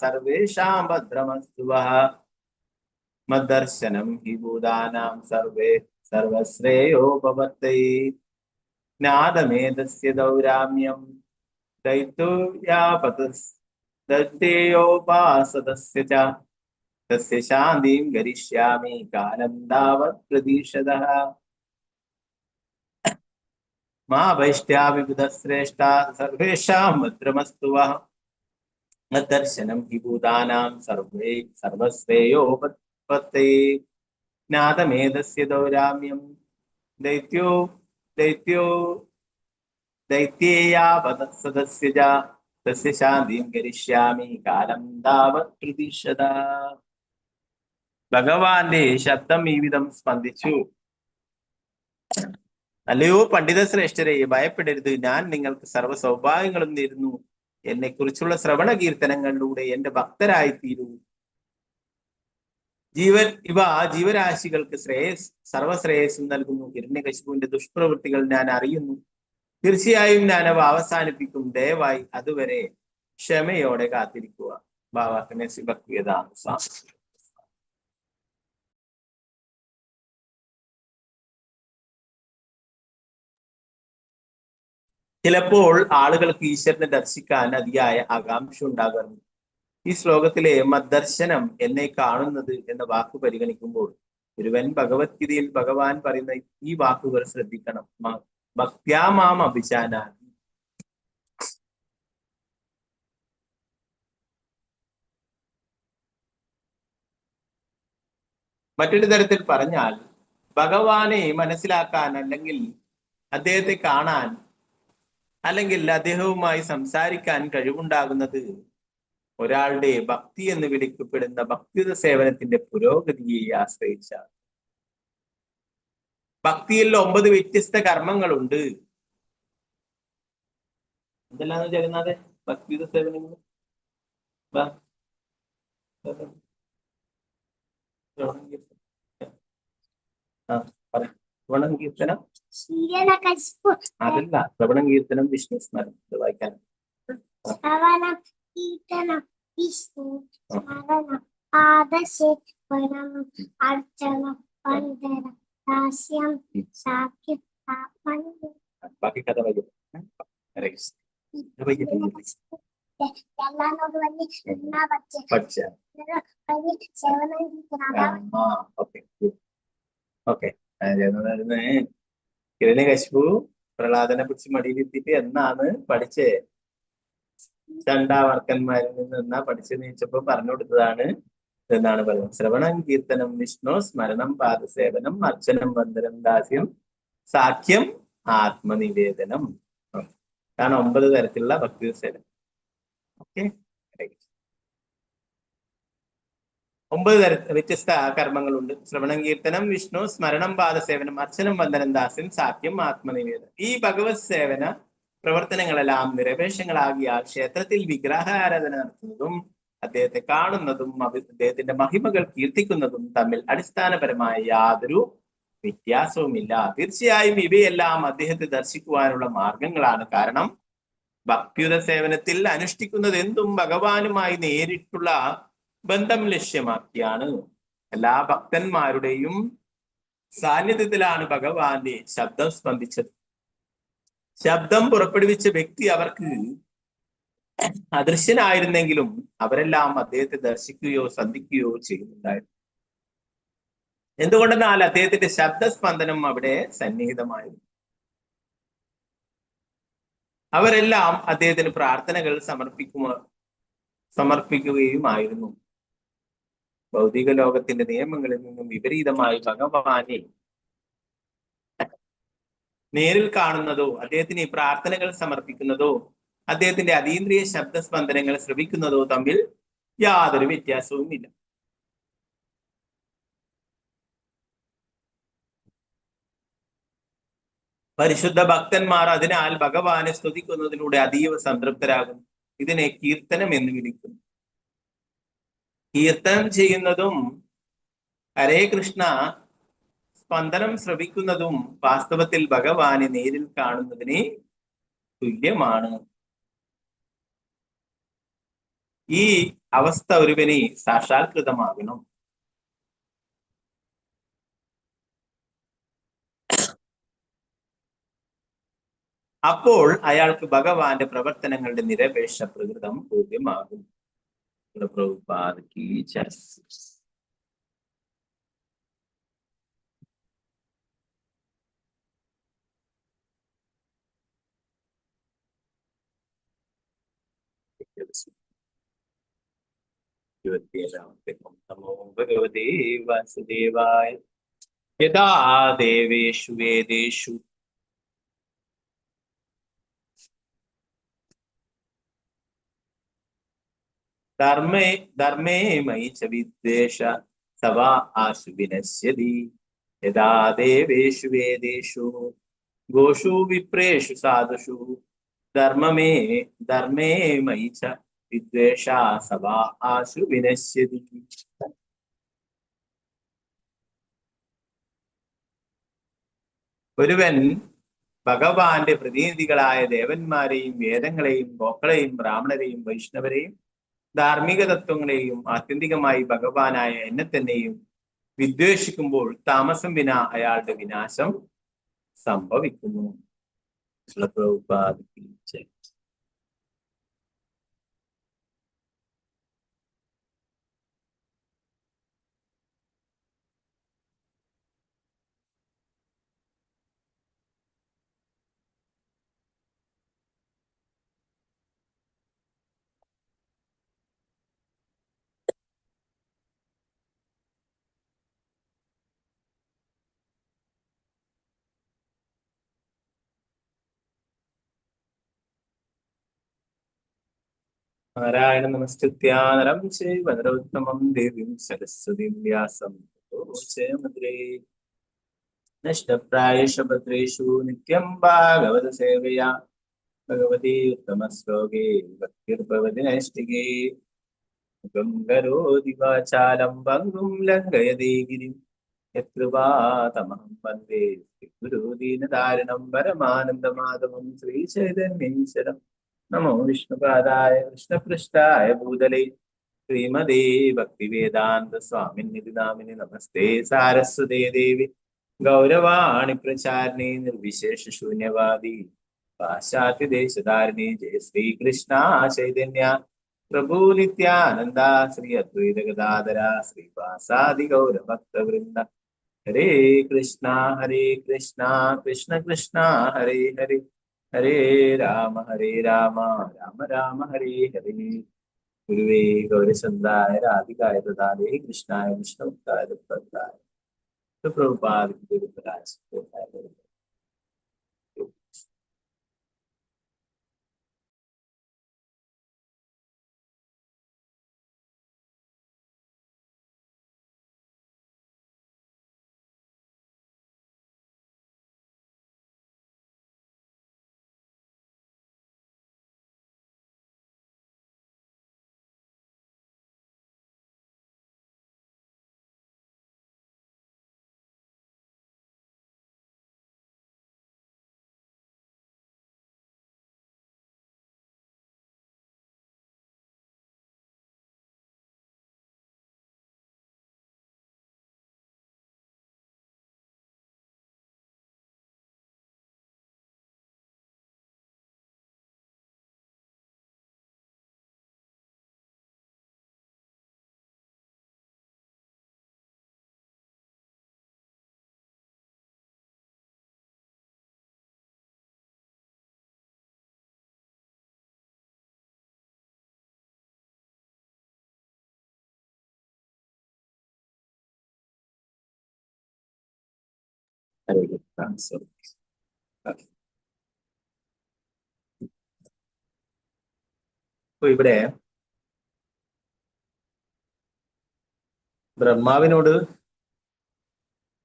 സർവേഷാം ഭദ്രമസ്തു വഃ മദ്ദർശനം ഹി ഭൂതാനാം സർവശ്രേയോപവർത്തയേ. ജ്ഞാതമേതസ്യ ദൗരാമ്യം ദൈത്യോപാസദസ്യ ച തസ്യ ശാന്തിം ഗരിഷ്യാമി കാലം താവത് പ്രതീക്ഷതഃ. മാ വൈഷ്ട്യാവിബുധശ്രേഷ്ഠ സർവേഷാം ഭദ്രമസ്തു വഃ മദ്ദർശനം ഹി ഭൂതാനാം സർവശ്രേയോപവർത്തയേ. ജ്ഞാതമേതസ്യ ദൗരാമ്യം ദൈത്യേയാപസദസ്യ ച തസ്യ ശാന്തിം ഗരിഷ്യാമി കാലം താവത് പ്രതീക്ഷതഃ. ഭഗവാന്റെ ശബ്ദം ഈ വിധം സ്പന്ദിച്ചു. അല്ലയോ പണ്ഡിത ശ്രേഷ്ഠരെ, ഭയപ്പെടരുത്. ഞാൻ നിങ്ങൾക്ക് സർവ്വ സൗഭാഗ്യങ്ങളും നേരുന്നു. എന്നെ കുറിച്ചുള്ള ശ്രവണ കീർത്തനങ്ങളിലൂടെ എന്റെ ഭക്തരായിത്തീരൂ. ജീവരാശികൾക്ക് സർവശ്രേയസ്സും നൽകുന്നു. ഹിരണ്യകശിപുവിന്റെ ദുഷ്പ്രവൃത്തികൾ ഞാൻ അറിയുന്നു. തീർച്ചയായും ഞാൻ അവ അവസാനിപ്പിക്കും. ദയവായി അതുവരെ ക്ഷമയോടെ കാത്തിരിക്കുക. ബാബാ ചിലപ്പോൾ ആളുകൾക്ക് ഈശ്വരനെ ദർശിക്കാൻ അതിയായ ആകാംക്ഷ ഉണ്ടാകുന്നു. ഈ ശ്ലോകത്തിലെ മദ്ദർശനം, എന്നെ കാണുന്നത് എന്ന വാക്ക് പരിഗണിക്കുമ്പോൾ ഒരുവൻ ഭഗവത്ഗീതയിൽ ഭഗവാൻ പറയുന്ന ഈ വാക്കുകൾ ശ്രദ്ധിക്കണം. ഭക്ത്യാമാം അഭിജാനാതി. മറ്റൊരു തരത്തിൽ പറഞ്ഞാൽ ഭഗവാനെ മനസ്സിലാക്കാൻ, അല്ലെങ്കിൽ അദ്ദേഹത്തെ കാണാൻ, അല്ലെങ്കിൽ അദ്ദേഹവുമായി സംസാരിക്കാൻ കഴിവുണ്ടാകുന്നത് ഒരാളുടെ ഭക്തി എന്ന് വിളിക്കപ്പെടുന്ന ഭക്തിയുത സേവനത്തിന്റെ പുരോഗതിയെ ആശ്രയിച്ചാണ്. ഭക്തിയിൽ 9 വ്യത്യസ്ത കർമ്മങ്ങളുണ്ട്. എന്തെല്ലാന്ന് ജഗന്നാഥ് ഭക്തിയുടെ സേവനങ്ങൾ? ശ്രവണം കീർത്തനം അതല്ല, ശ്രവണം കീർത്തനം വിഷ്ണു സ്മരണം വായിക്കാൻ. ബാക്കി കഥ വൈകും. ഓക്കെ. ഹിരണ്യകശിപു പ്രഹ്ലാദനെ പിടിച്ച് മടിയിലെത്തിയിട്ട് എന്നാണ് പഠിച്ചേ? ചണ്ടാവർക്കന്മാരിൽ നിന്ന് എന്നാ പഠിച്ചു നീച്ചപ്പോ പറഞ്ഞു കൊടുത്തതാണ് എന്നാണ് പറയുന്നത്. ശ്രവണം കീർത്തനം വിഷ്ണു സ്മരണം പാദസേവനം അർച്ചനം വന്ദനം ദാസ്യം സാഖ്യം ആത്മനിവേദനം. കാരണം 9 തരത്തിലുള്ള ഭക്തി സേവനം. ഓക്കെ, 9 വ്യത്യസ്ത കർമ്മങ്ങളുണ്ട്. ശ്രവണം കീർത്തനം വിഷ്ണു സ്മരണം പാദസേവനം അർച്ചനം വന്ദനം ദാസ്യം സാഖ്യം ആത്മനിവേദനം. ഈ ഭഗവത് സേവന പ്രവർത്തനങ്ങളെല്ലാം നിരപേക്ഷങ്ങളാകിയാൽ ക്ഷേത്രത്തിൽ വിഗ്രഹാരാധന നടത്തുന്നതും അദ്ദേഹത്തെ കാണുന്നതും അദ്ദേഹത്തിന്റെ മഹിമകൾ കീർത്തിക്കുന്നതും തമ്മിൽ അടിസ്ഥാനപരമായ യാതൊരു വ്യത്യാസവുമില്ല. തീർച്ചയായും ഇവയെല്ലാം അദ്ദേഹത്തെ ദർശിക്കുവാനുള്ള മാർഗങ്ങളാണ്. കാരണം ഭക്തിയുടെ സേവനത്തിൽ അനുഷ്ഠിക്കുന്നത് എന്തും ഭഗവാനുമായി നേരിട്ടുള്ള ബന്ധം ലക്ഷ്യമാക്കിയാണ്. എല്ലാ ഭക്തന്മാരുടെയും സാന്നിധ്യത്തിലാണ് ഭഗവാന്റെ ശബ്ദം സ്പന്ദിച്ചത്. ശബ്ദം പുറപ്പെടുവിച്ച വ്യക്തി അവർക്ക് അദൃശ്യനായിരുന്നെങ്കിലും അവരെല്ലാം അദ്ദേഹത്തെ ദർശിക്കുകയോ സന്ധിക്കുകയോ ചെയ്യുന്നുണ്ടായിരുന്നു. എന്തുകൊണ്ടെന്നാൽ അദ്ദേഹത്തിന്റെ ശബ്ദസ്പന്ദനം അവിടെ സന്നിഹിതമായിരുന്നു. അവരെല്ലാം അദ്ദേഹത്തിന് പ്രാർത്ഥനകൾ സമർപ്പിക്കുകയുമായിരുന്നു. ഭൗതിക ലോകത്തിന്റെ നിയമങ്ങളിൽ നിന്നും വിപരീതമായി ഭഗവാനെ നേരിൽ കാണുന്നതോ അദ്ദേഹത്തിന് പ്രാർത്ഥനകൾ സമർപ്പിക്കുന്നതോ അദ്ദേഹത്തിന്റെ അതീന്ദ്രിയ ശബ്ദസ്പന്ദനങ്ങൾ ശ്രവിക്കുന്നതോ തമ്മിൽ യാതൊരു വ്യത്യാസവുമില്ല. പരിശുദ്ധ ഭക്തന്മാർ അതിനാൽ ഭഗവാനെ സ്തുതിക്കുന്നതിലൂടെ അതീവ സംതൃപ്തരാകും. ഇതിനെ കീർത്തനം എന്ന് വിളിക്കുന്നു. കീർത്തനം ചെയ്യുന്നതും ഹരേ കൃഷ്ണ സ്പന്ദനം ശ്രവിക്കുന്നതും വാസ്തവത്തിൽ ഭഗവാനെ നേരിൽ കാണുന്നതിന് തുല്യമാണ്. ഈ അവസ്ഥ ഒരുവന് സാക്ഷാത്കൃതമാകണം. അപ്പോൾ അയാൾക്ക് ഭഗവാന്റെ പ്രവർത്തനങ്ങളുടെ നിരപേക്ഷ പ്രകൃതം ബോധ്യമാകും. പ്രഭുപാദ് കീ ജയ്. നമോ ഭഗവതേ വാസുദേവായ. യഥാ ദേവേഷു വേദേഷു ധർമ്മേ മയി ച വിദ്വേഷ സവാ ആശു വിനശ്യതി. യഥാ ദേവേഷു വേദേഷു ഗോഷു വിപ്രേഷു സാധുഷു ധർമ്മേ മയി ച വിദ്വേഷ സവാ ആശു വിനശ്യതി. ഒരുവൻ ഭഗവാന്റെ പ്രതിനിധികളായ ദേവന്മാരെയും വേദങ്ങളെയും ഗോക്കളെയും ബ്രാഹ്മണരെയും വൈഷ്ണവരെയും ധാർമ്മിക തത്വങ്ങളെയും ആത്യന്തികമായി ഭഗവാനായ എന്നെ തന്നെയും വിദ്വേഷിക്കുമ്പോൾ താമസം വിന അയാളുടെ വിനാശം സംഭവിക്കുന്നു. നാരായണ നമസ്കൃത്യ നരം ചൈവ നരോത്തമം ദേവീം സരസ്വതീം വ്യാസം തതോ ജയമുദ്രേ. നഷ്ടപ്രായേഷു ഭദ്രേഷു നിത്യം ഭാഗവത സേവയാ ഭഗവതി ഉത്തമശ്ലോകേ ഭക്തിർഭവതി നൈഷ്ഠികേ മുഖം കരോതി വാചാലം ഭംഗും ലംഘയതേ ഗിരിം യത്കൃപാതമഹം വന്ദേ ഗുരുദീനധാരണം പരമാനന്ദമാധവം ശ്രീചൈതന്യേശ്വരം. നമോ വിഷ്ണുപാദായ കൃഷ്ണപൃഷ്ഠായ ഭൂതലേ ശ്രീമതേ ഭക്തിവേദാന്ത സ്വാമിനിധി നാമിനി നമസ്തേ സാരസ്വതേ ദേവി ഗൗരവാണി പ്രചാരിണി നിർവിശേഷ ശൂന്യവാദി പാശ്ചാത്യദേശധാരിണി ജയ ശ്രീകൃഷ്ണ ചൈതന്യ പ്രഭു നിത്യാനന്ദ ശ്രീ അദ്വൈത ഗദാധര ശ്രീവാസാദി ഗൗരഭക്തവൃന്ദ. ഹരേ കൃഷ്ണ കൃഷ്ണ കൃഷ്ണ ഹരേ ഹരേ, ഹരേ രാമ രാമ രാമ ഹരേ ഹരേ. ഗുരുവേ ഗൗരചന്ദ്രായ രാധികായ ദദാതേ കൃഷ്ണായ വിഷ്ണുഭക്തായ ദത്തായ പ്രഭുപാദ. അപ്പൊ ഇവിടെ ബ്രഹ്മാവിനോട്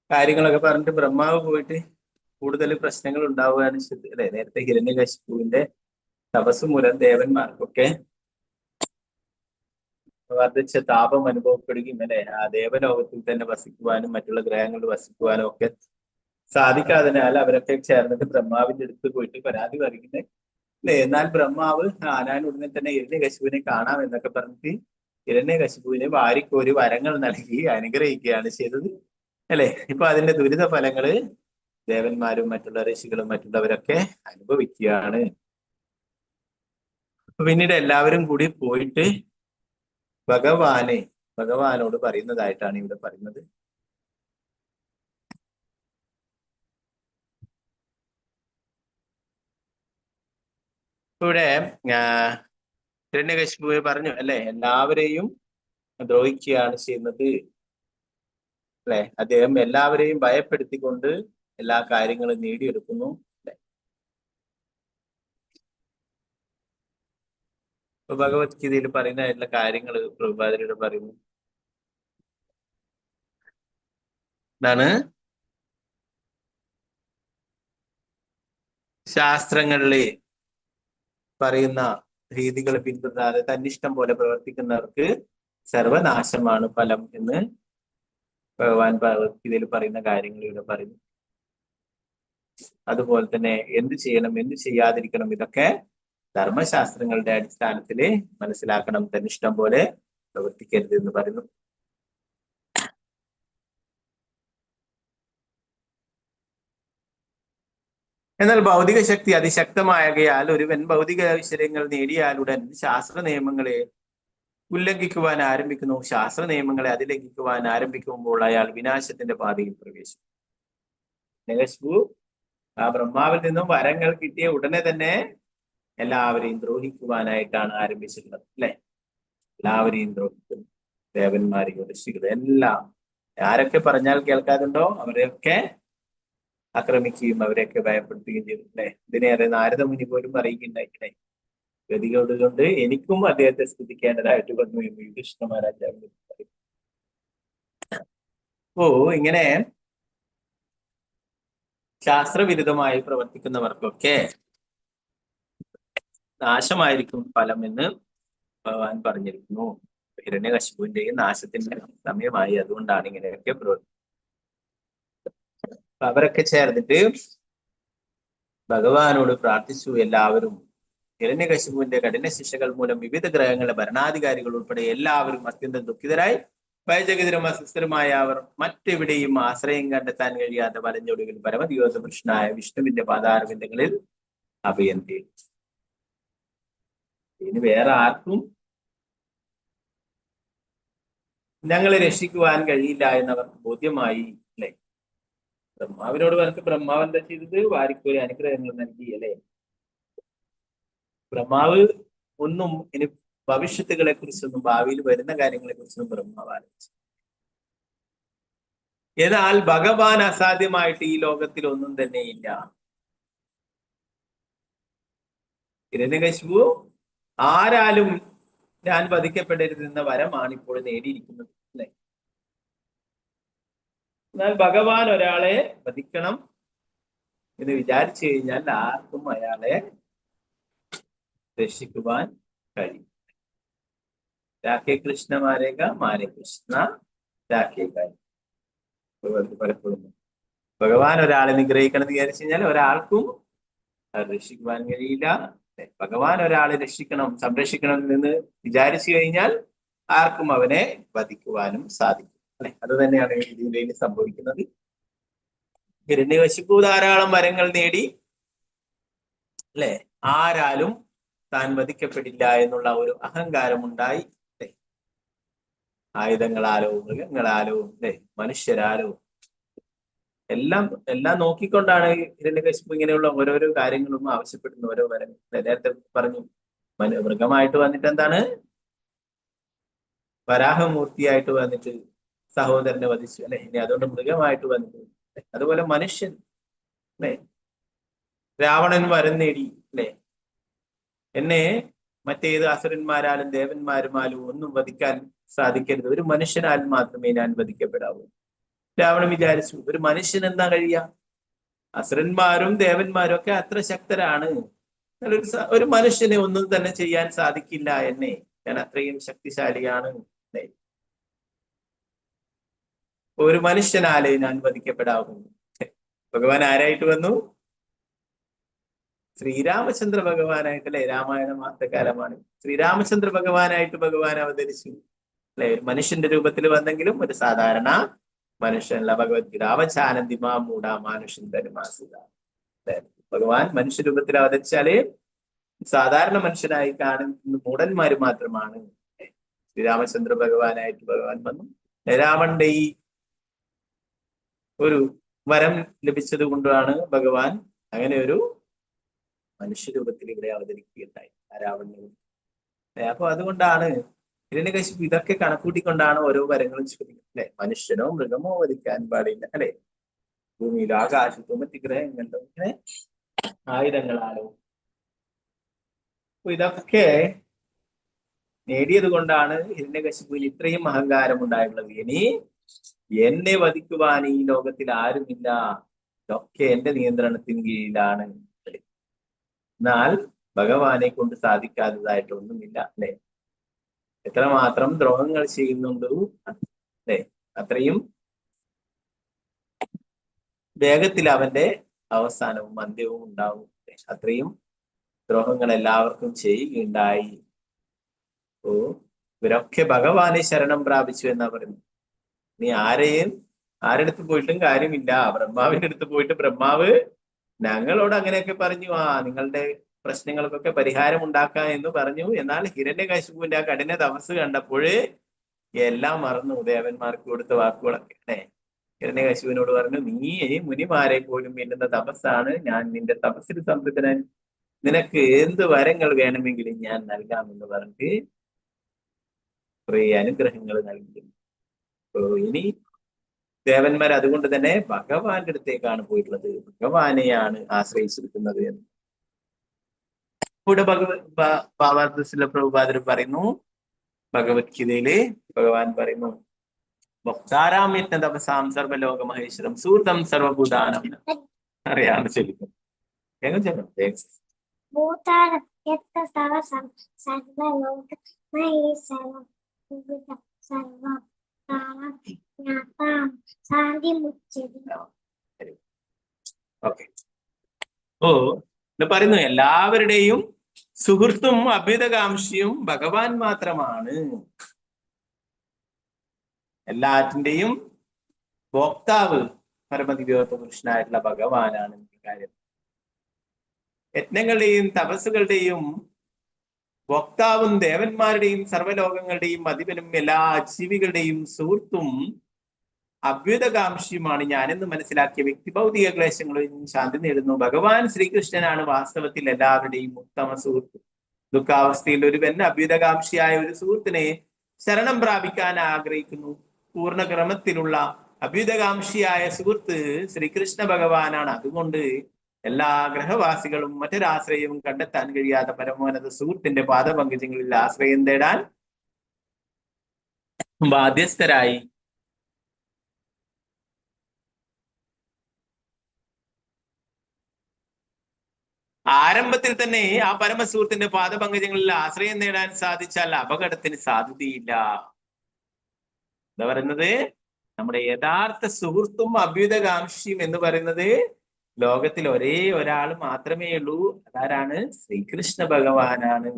കാര്യങ്ങളൊക്കെ പറഞ്ഞിട്ട് ബ്രഹ്മാവ് പോയിട്ട് കൂടുതൽ പ്രശ്നങ്ങൾ ഉണ്ടാവുകയാണ് അല്ലെ. നേരത്തെ ഹിരണ്യകശിപുവിന്റെ തപസ് മൂലം ദേവന്മാർക്കൊക്കെ വർദ്ധിച്ച താപം അനുഭവപ്പെടുകയും അല്ലെ ആ ദേവലോകത്തിൽ തന്നെ വസിക്കുവാനും മറ്റുള്ള ഗ്രഹങ്ങളിൽ വസിക്കുവാനും ഒക്കെ സാധിക്കാതിനാൽ അവരൊക്കെ ചേർന്നിട്ട് ബ്രഹ്മാവിന്റെ അടുത്ത് പോയിട്ട് പരാതി പറയുന്നത് അല്ലെ. എന്നാൽ ബ്രഹ്മാവ് ഞാൻ ഉടനെ തന്നെ ഹിരണ്യകശിപുവിനെ കാണാം എന്നൊക്കെ പറഞ്ഞിട്ട് ഹിരണ്യകശിപുവിനെ വാരിക്കോരി വരങ്ങൾ നൽകി അനുഗ്രഹിക്കുകയാണ് ചെയ്തത് അല്ലെ. ഇപ്പൊ അതിന്റെ ദുരിത ഫലങ്ങള് ദേവന്മാരും മറ്റുള്ള ഋഷികളും മറ്റുള്ളവരൊക്കെ അനുഭവിക്കുകയാണ്. പിന്നീട് എല്ലാവരും കൂടി പോയിട്ട് ഭഗവാനോട് പറയുന്നതായിട്ടാണ് ഇവിടെ പറയുന്നത്. ഇവിടെ ഹിരണ്യകശിപു പറഞ്ഞു അല്ലെ, എല്ലാവരെയും ദ്രോഹിക്കുകയാണ് ചെയ്യുന്നത് അല്ലെ. അദ്ദേഹം എല്ലാവരെയും ഭയപ്പെടുത്തിക്കൊണ്ട് എല്ലാ കാര്യങ്ങളും നേടിയെടുക്കുന്നു അല്ലെ. ഭഗവത്ഗീതയിൽ പറയുന്നതായിട്ടുള്ള കാര്യങ്ങൾ പ്രഭുപാദരുടെ പറയുന്നു. എന്താണ്? ശാസ്ത്രങ്ങളിലെ പറയുന്ന രീതികൾ പിന്തുടരാതെ തന്നിഷ്ടം പോലെ പ്രവർത്തിക്കുന്നവർക്ക് സർവനാശമാണ് ഫലം എന്ന് ഭഗവാൻ ഭഗവത്ഗീതയിൽ പറയുന്ന കാര്യങ്ങൾ ഇവിടെ പറയുന്നു. അതുപോലെ തന്നെ എന്ത് ചെയ്യണം, എന്ത് ചെയ്യാതിരിക്കണം, ഇതൊക്കെ ധർമ്മശാസ്ത്രങ്ങളുടെ അടിസ്ഥാനത്തിൽ മനസ്സിലാക്കണം. തന്നിഷ്ടം പോലെ പ്രവർത്തിക്കരുത് എന്ന് പറയുന്നു. എന്നാൽ ഭൗതിക ശക്തി അതിശക്തമായകയാൽ ഒരുവൻ ഭൗതിക ഐശ്വര്യങ്ങൾ നേടിയാലുടൻ ശാസ്ത്ര നിയമങ്ങളെ ഉല്ലംഘിക്കുവാൻ ആരംഭിക്കുന്നു. ശാസ്ത്ര നിയമങ്ങളെ അതിലംഘിക്കുവാൻ ആരംഭിക്കുമ്പോൾ അയാൾ വിനാശത്തിന്റെ പാതയിൽ പ്രവേശിക്കും. ഹിരണ്യകശിപു ആ ബ്രഹ്മാവിൽ നിന്നും വരങ്ങൾ കിട്ടിയ ഉടനെ തന്നെ എല്ലാവരെയും ദ്രോഹിക്കുവാനായിട്ടാണ് ആരംഭിച്ചിട്ടുള്ളത് അല്ലെ. എല്ലാവരെയും ദ്രോഹിക്കുന്നു. ദേവന്മാരെയും ഋഷികളും എല്ലാം ആരൊക്കെ പറഞ്ഞാൽ കേൾക്കാതുണ്ടോ അവരെയൊക്കെ ആക്രമിക്കുകയും അവരെയൊക്കെ ഭയപ്പെടുത്തുകയും ചെയ്തു അല്ലെ. ഇതിനേറെ നാരദമുനി പോലും അറിയിക്കുന്നുണ്ടായില്ലേ. ഗതികോട് കൊണ്ട് എനിക്കും അദ്ദേഹത്തെ സ്തുതിക്കേണ്ടതായിട്ട് വന്നു എന്ന് യുധിഷ്ഠിര മഹാരാജാവ് പറയും. അപ്പോ ഇങ്ങനെ ശാസ്ത്രവിരുദ്ധമായി പ്രവർത്തിക്കുന്നവർക്കൊക്കെ നാശമായിരിക്കും ഫലം എന്ന് ഭഗവാൻ പറഞ്ഞിരിക്കുന്നു. ഹിരണ്യകശിപുവിന്റെയും നാശത്തിന്റെ സമയമായി, അതുകൊണ്ടാണ് ഇങ്ങനെയൊക്കെ പ്രവർത്തിക്കുന്നത്. അവരൊക്കെ ചേർന്നിട്ട് ഭഗവാനോട് പ്രാർത്ഥിച്ചു. എല്ലാവരും ഹിരണ്യകശിപുവിന്റെ കഠിന ശിക്ഷകൾ മൂലം വിവിധ ഗ്രഹങ്ങളിലെ ഭരണാധികാരികൾ ഉൾപ്പെടെ എല്ലാവരും അത്യന്തം ദുഃഖിതരായി ഭയചകിതരും അസ്വസ്ഥരുമായ അവർ മറ്റെവിടെയും ആശ്രയം കണ്ടെത്താൻ കഴിയാത്ത വലഞ്ഞൊടുവിൽ പരമദിവസപുരുഷനായ വിഷ്ണുവിന്റെ പാതാരവിന്ദങ്ങളിൽ അഭയം തേടി. ഇനി വേറെ ആർക്കും ഞങ്ങളെ രക്ഷിക്കുവാൻ കഴിയില്ല എന്നവർക്ക് ബോധ്യമായി. അല്ലെ, ബ്രഹ്മാവിനോട് പറഞ്ഞ് ബ്രഹ്മാവ് എന്താ ചെയ്തത്? വാരിക്കോരി അനുഗ്രഹങ്ങൾ നൽകി. അല്ലെ, ബ്രഹ്മാവ് ഒന്നും ഇനി ഭവിഷ്യത്തുകളെ കുറിച്ചൊന്നും ഭാവിയിൽ വരുന്ന കാര്യങ്ങളെ കുറിച്ചൊന്നും ബ്രഹ്മാവ് ആലോചിച്ചു. എന്നാൽ ഭഗവാൻ അസാധ്യമായിട്ട് ഈ ലോകത്തിൽ ഒന്നും തന്നെ ഇല്ല. ഹിരണ്യകശിപു ആരാലും ഞാൻ വധിക്കപ്പെടരുതെന്ന വരമാണ് ഇപ്പോൾ നേടിയിരിക്കുന്നത്. അല്ലെ, എന്നാൽ ഭഗവാൻ ഒരാളെ വധിക്കണം എന്ന് വിചാരിച്ചു കഴിഞ്ഞാൽ ആർക്കും അയാളെ രക്ഷിക്കുവാൻ കഴിയും. രാഖേ കൃഷ്ണ മാരേക, മാരേ കൃഷ്ണ രാഖേ കാര്യം. പലപ്പോഴും ഭഗവാൻ ഒരാളെ നിഗ്രഹിക്കണം വിചാരിച്ചു കഴിഞ്ഞാൽ ഒരാൾക്കും രക്ഷിക്കുവാൻ കഴിയില്ല. ഭഗവാൻ ഒരാളെ രക്ഷിക്കണം, സംരക്ഷിക്കണം എന്ന് വിചാരിച്ചു കഴിഞ്ഞാൽ ആർക്കും അവനെ വധിക്കുവാനും സാധിക്കും. അല്ലെ, അത് തന്നെയാണ് ഇതിൽ സംഭവിക്കുന്നത്. ഹിരണ്യകശിപു ധാരാളം വരങ്ങൾ നേടി. അല്ലെ, ആരാലും താൻ വധിക്കപ്പെടില്ല എന്നുള്ള ഒരു അഹങ്കാരം ഉണ്ടായി. അല്ലെ, ആയുധങ്ങളാലോ മൃഗങ്ങളാലോ അല്ലെ മനുഷ്യരാലോ എല്ലാം നോക്കിക്കൊണ്ടാണ് ഹിരണ്യകശിപു ഇങ്ങനെയുള്ള ഓരോരോ കാര്യങ്ങളും ആവശ്യപ്പെടുന്ന ഓരോ വരങ്ങൾ. നേരത്തെ പറഞ്ഞു, മൃഗമായിട്ട് വന്നിട്ട് എന്താണ്, വരാഹമൂർത്തിയായിട്ട് വന്നിട്ട് സഹോദരനെ വധിച്ചു. അല്ലെ, ഇനി അതുകൊണ്ട് മൃഗമായിട്ട് വന്നിട്ട്, അതുപോലെ മനുഷ്യൻ അല്ലെ, രാവണൻ വരം നേടി. അല്ലെ, എന്നെ മറ്റേത് അസുരന്മാരാലും ദേവന്മാരുമാലും ഒന്നും വധിക്കാൻ സാധിക്കരുത്, ഒരു മനുഷ്യനാൽ മാത്രമേ ഞാൻ വധിക്കപ്പെടാവൂ. രാവണൻ വിചാരിച്ചു, ഒരു മനുഷ്യൻ എന്താ കഴിയാ? അസുരന്മാരും ദേവന്മാരും ഒക്കെ അത്ര ശക്തരാണ്, ഒരു മനുഷ്യനെ ഒന്നും തന്നെ ചെയ്യാൻ സാധിക്കില്ല എന്നെ, ഞാൻ അത്രയും ശക്തിശാലിയാണ്. ഒരു മനുഷ്യനാലേ ഞാൻ വധിക്കപ്പെടാവൂ. ഭഗവാൻ ആരായിട്ട് വന്നു? ശ്രീരാമചന്ദ്ര ഭഗവാനായിട്ട്. അല്ലെ, രാമായണ മാസകാലമാണ്. ശ്രീരാമചന്ദ്ര ഭഗവാനായിട്ട് ഭഗവാൻ അവതരിച്ചു. അല്ലെ, ഒരു മനുഷ്യന്റെ രൂപത്തിൽ വന്നെങ്കിലും ഒരു സാധാരണ മനുഷ്യനല്ല. ഭഗവത്ഗീത അവചാനന്ദിമാ മൂഢ മാനുഷ്യൻ ധനുമാസുക. ഭഗവാൻ മനുഷ്യരൂപത്തിൽ അവതരിച്ചാലേ സാധാരണ മനുഷ്യനായി കാണുന്ന മൂഢന്മാര് മാത്രമാണ്. ശ്രീരാമചന്ദ്ര ഭഗവാനായിട്ട് ഭഗവാൻ വന്നു. രാവണന്റെ ഈ ഒരു വരം ലഭിച്ചത് കൊണ്ടാണ് ഭഗവാൻ അങ്ങനെ ഒരു മനുഷ്യരൂപത്തിൽ ഇവിടെ അവതരിക്കുകയുണ്ടായി രാവണന്. അപ്പൊ അതുകൊണ്ടാണ് ഹിരണ്യകശിപു ഇതൊക്കെ കണക്കൂട്ടിക്കൊണ്ടാണ് ഓരോ വരങ്ങളും ചോദിക്കുന്നത്. അല്ലെ, മനുഷ്യനോ മൃഗമോ വധിക്കാൻ പാടില്ല. അല്ലെ, ഭൂമിയിലോ ആകാശത്തോ മറ്റ് ഗ്രഹങ്ങളിലോ ഇങ്ങനെ ആയുധങ്ങളാലോ. അപ്പൊ ഇതൊക്കെ നേടിയത് കൊണ്ടാണ് ഹിരണ്യകശിപുവിന് ഇത്രയും അഹങ്കാരം ഉണ്ടായിട്ടുള്ളത്. ഇനി എന്നെ വധിക്കുവാൻ ഈ ലോകത്തിൽ ആരുമില്ല, ഇതൊക്കെ എന്റെ നിയന്ത്രണത്തിന് കീഴിലാണ്. എന്നാൽ ഭഗവാനെ കൊണ്ട് സാധിക്കാത്തതായിട്ടൊന്നുമില്ല. അല്ലെ, എത്രമാത്രം ദ്രോഹങ്ങൾ ചെയ്യുന്നുണ്ട്, അല്ലെ, അത്രയും വേഗത്തിൽ അവന്റെ അവസാനവും അന്ത്യവും ഉണ്ടാവും. അത്രയും ദ്രോഹങ്ങൾ എല്ലാവർക്കും ചെയ്യുകയുണ്ടായി. ഓ, ഇവരൊക്കെ ഭഗവാനെ ശരണം പ്രാപിച്ചു എന്നാ പറയുന്നത്. നീ ആരെടുത്ത് പോയിട്ടും കാര്യമില്ല. ബ്രഹ്മാവിന്റെ അടുത്ത് പോയിട്ട് ബ്രഹ്മാവ് ഞങ്ങളോട് അങ്ങനെയൊക്കെ പറഞ്ഞു, നിങ്ങളുടെ പ്രശ്നങ്ങൾക്കൊക്കെ പരിഹാരം ഉണ്ടാക്കാം എന്ന് പറഞ്ഞു. എന്നാൽ ഹിരണ്യകശിപുവിന്റെ ആ കഠിന തപസ് കണ്ടപ്പോൾ എല്ലാം മറന്നു. ദേവന്മാർക്ക് കൊടുത്ത വാക്കുകളൊക്കെ. അല്ലെ, ഹിരണ്യകശിപുവിനോട് പറഞ്ഞു, നീ മുനിമാരെ പോലും എന്നുന്ന തപസ്സാണ്, ഞാൻ നിന്റെ തപസ്സിൽ സംതൃപ്തനാൻ, നിനക്ക് എന്ത് വരങ്ങൾ വേണമെങ്കിലും ഞാൻ നൽകാമെന്ന് പറഞ്ഞിട്ട് കുറെ അനുഗ്രഹങ്ങൾ നൽകി. ഇനി ദേവന്മാർ അതുകൊണ്ട് തന്നെ ഭഗവാന്റെ അടുത്തേക്കാണ് പോയിട്ടുള്ളത്, ഭഗവാനെയാണ് ആശ്രയിച്ചിരിക്കുന്നത് എന്ന് ഇവിടെ പ്രഭുപാദർ പറയുന്നു. ഭഗവത്ഗീതയില് ഭഗവാൻ പറയുന്നു, ഭക്താരാം യജ്ഞ തപസാം സർവലോക മഹേശ്വരം സൂർതം സർവഭൂതാനം അറിയാതെ ചൊല്ലിക്കും. വേഗം ചെല്ലാം. ഓക്കെ. ഓ പറയുന്നു എല്ലാവരുടെയും സുഹൃത്തും അഭ്യുതകാംക്ഷിയും ഭഗവാൻ മാത്രമാണ്. എല്ലാറ്റിന്റെയും ഭോക്താവ് പരമദിവ്യോത്ത പുരുഷനായിട്ടുള്ള ഭഗവാനാണ്. കാര്യം യജ്ഞങ്ങളുടെയും തപസ്സുകളുടെയും ഭോക്താവും ദേവന്മാരുടെയും സർവ്വലോകങ്ങളുടെയും അധിപനും എല്ലാ ജീവികളുടെയും സുഹൃത്തും അഭ്യുതകാംക്ഷിയുമാണ് ഞാനെന്ന് മനസ്സിലാക്കിയ വ്യക്തി ഭൗതിക ക്ലേശങ്ങളിൽ ശാന്തി നേടുന്നു. ഭഗവാൻ ശ്രീകൃഷ്ണനാണ് വാസ്തവത്തിൽ എല്ലാവരുടെയും ഉത്തമ സുഹൃത്ത്. ദുഃഖാവസ്ഥയിൽ ഒരുവൻ അഭ്യുതകാംക്ഷിയായ ഒരു സുഹൃത്തിനെ ശരണം പ്രാപിക്കാൻ ആഗ്രഹിക്കുന്നു. പൂർണ്ണക്രമത്തിലുള്ള അഭ്യുതകാംക്ഷിയായ സുഹൃത്ത് ശ്രീകൃഷ്ണ ഭഗവാനാണ്. അതുകൊണ്ട് എല്ലാ ഗ്രഹവാസികളും മറ്റൊരാശ്രയവും കണ്ടെത്താൻ കഴിയാത്ത പരമോന്നത സുഹൃത്തിന്റെ പാദപങ്കജങ്ങളിൽ ആശ്രയം തേടാൻ ബാധ്യസ്ഥരായി. ആരംഭത്തിൽ തന്നെ ആ പരമസുഹൃത്തിന്റെ പാദപങ്കജങ്ങളിൽ ആശ്രയം നേടാൻ സാധിച്ചാൽ അപകടത്തിന് സാധ്യതയില്ല. എന്താ പറയുന്നത്? നമ്മുടെ യഥാർത്ഥ സുഹൃത്തും അഭ്യുതകാംക്ഷിയും എന്ന് പറയുന്നത് ലോകത്തിൽ ഒരേ ഒരാൾ മാത്രമേ ഉള്ളൂ. അതാരാണ്? ശ്രീകൃഷ്ണ ഭഗവാനാണ്.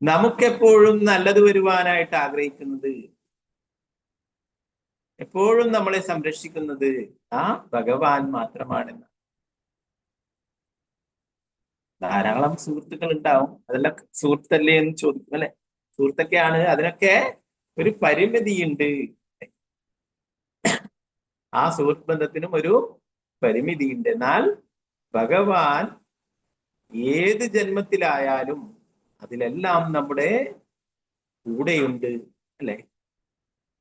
നമുക്കെപ്പോഴും നല്ലത് വരുവാനായിട്ട് ആഗ്രഹിക്കുന്നത്, എപ്പോഴും നമ്മളെ സംരക്ഷിക്കുന്നത് ആ ഭഗവാൻ മാത്രമാണെന്ന്. ധാരാളം സുഹൃത്തുക്കൾ ഉണ്ടാവും. അതെല്ലാം സുഹൃത്തല്ലേ എന്ന് ചോദിക്കും അല്ലെ? സുഹൃത്തൊക്കെയാണ്. അതിനൊക്കെ ഒരു പരിമിതിയുണ്ട്. ആ സുഹൃത്ത് ബന്ധത്തിനും ഒരു പരിമിതിയുണ്ട്. എന്നാൽ ഭഗവാൻ ഏത് ജന്മത്തിലായാലും അതിലെല്ലാം നമ്മുടെ കൂടെയുണ്ട് അല്ലെ?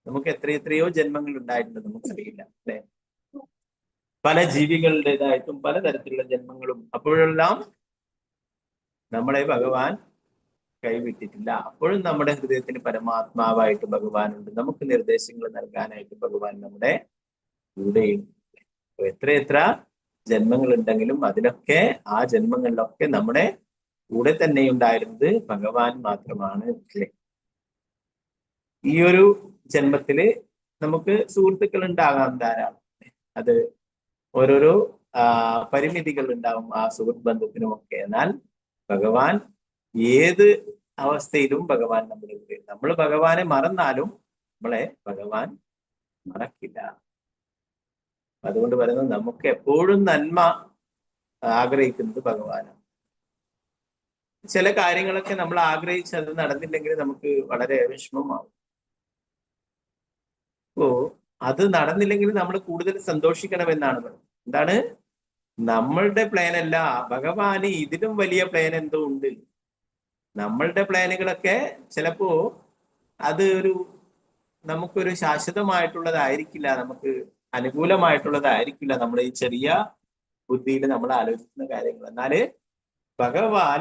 നമുക്ക് എത്രയെത്രയോ ജന്മങ്ങൾ ഉണ്ടായിട്ടുണ്ട്, നമുക്കറിയില്ല അല്ലെ? പല ജീവികളുടേതായിട്ടും പലതരത്തിലുള്ള ജന്മങ്ങളും. അപ്പോഴെല്ലാം നമ്മളെ ഭഗവാൻ കൈവിട്ടിട്ടില്ല. അപ്പോഴും നമ്മുടെ ഹൃദയത്തിന് പരമാത്മാവായിട്ട് ഭഗവാനുണ്ട്. നമുക്ക് നിർദ്ദേശങ്ങൾ നൽകാനായിട്ട് ഭഗവാൻ നമ്മുടെ കൂടെയുണ്ട്. എത്ര ജന്മങ്ങൾ ഉണ്ടെങ്കിലും അതിലൊക്കെ ആ ജന്മങ്ങളിലൊക്കെ നമ്മുടെ കൂടെ തന്നെ ഉണ്ടായിരുന്നത് ഭഗവാൻ മാത്രമാണ് അല്ലേ? ഈ ഒരു ജന്മത്തില് നമുക്ക് സുഹൃത്തുക്കൾ ഉണ്ടാകാം ധാരാളം. അത് ഓരോരോ പരിമിതികൾ ഉണ്ടാവും ആ സുഹൃത്ത് ബന്ധത്തിനുമൊക്കെ. എന്നാൽ ഭഗവാൻ ഏത് അവസ്ഥയിലും ഭഗവാൻ നമ്മുടെ കൂടെ. നമ്മൾ ഭഗവാനെ മറന്നാലും നമ്മളെ ഭഗവാൻ മറക്കില്ല. അതുകൊണ്ട് പറയുന്നത് നമുക്ക് എപ്പോഴും നന്മ ആഗ്രഹിക്കുന്നത് ഭഗവാനാണ്. ചില കാര്യങ്ങളൊക്കെ നമ്മൾ ആഗ്രഹിച്ച് അത് നടന്നില്ലെങ്കിൽ നമുക്ക് വളരെ വിഷമമാവും. അപ്പോ അത് നടന്നില്ലെങ്കിൽ നമ്മൾ കൂടുതൽ സന്തോഷിക്കണമെന്നാണ് പറയുന്നത്. എന്താണ്? നമ്മളുടെ പ്ലാൻ അല്ല, ഭഗവാന് ഇതിലും വലിയ പ്ലാൻ എന്തോ ഉണ്ട്. നമ്മളുടെ പ്ലാനുകളൊക്കെ ചിലപ്പോ അത് നമുക്കൊരു ശാശ്വതമായിട്ടുള്ളതായിരിക്കില്ല, നമുക്ക് അനുകൂലമായിട്ടുള്ളതായിരിക്കില്ല നമ്മുടെ ഈ ചെറിയ ബുദ്ധിയിൽ നമ്മൾ ആലോചിക്കുന്ന കാര്യങ്ങൾ. എന്നാല് ഭഗവാൻ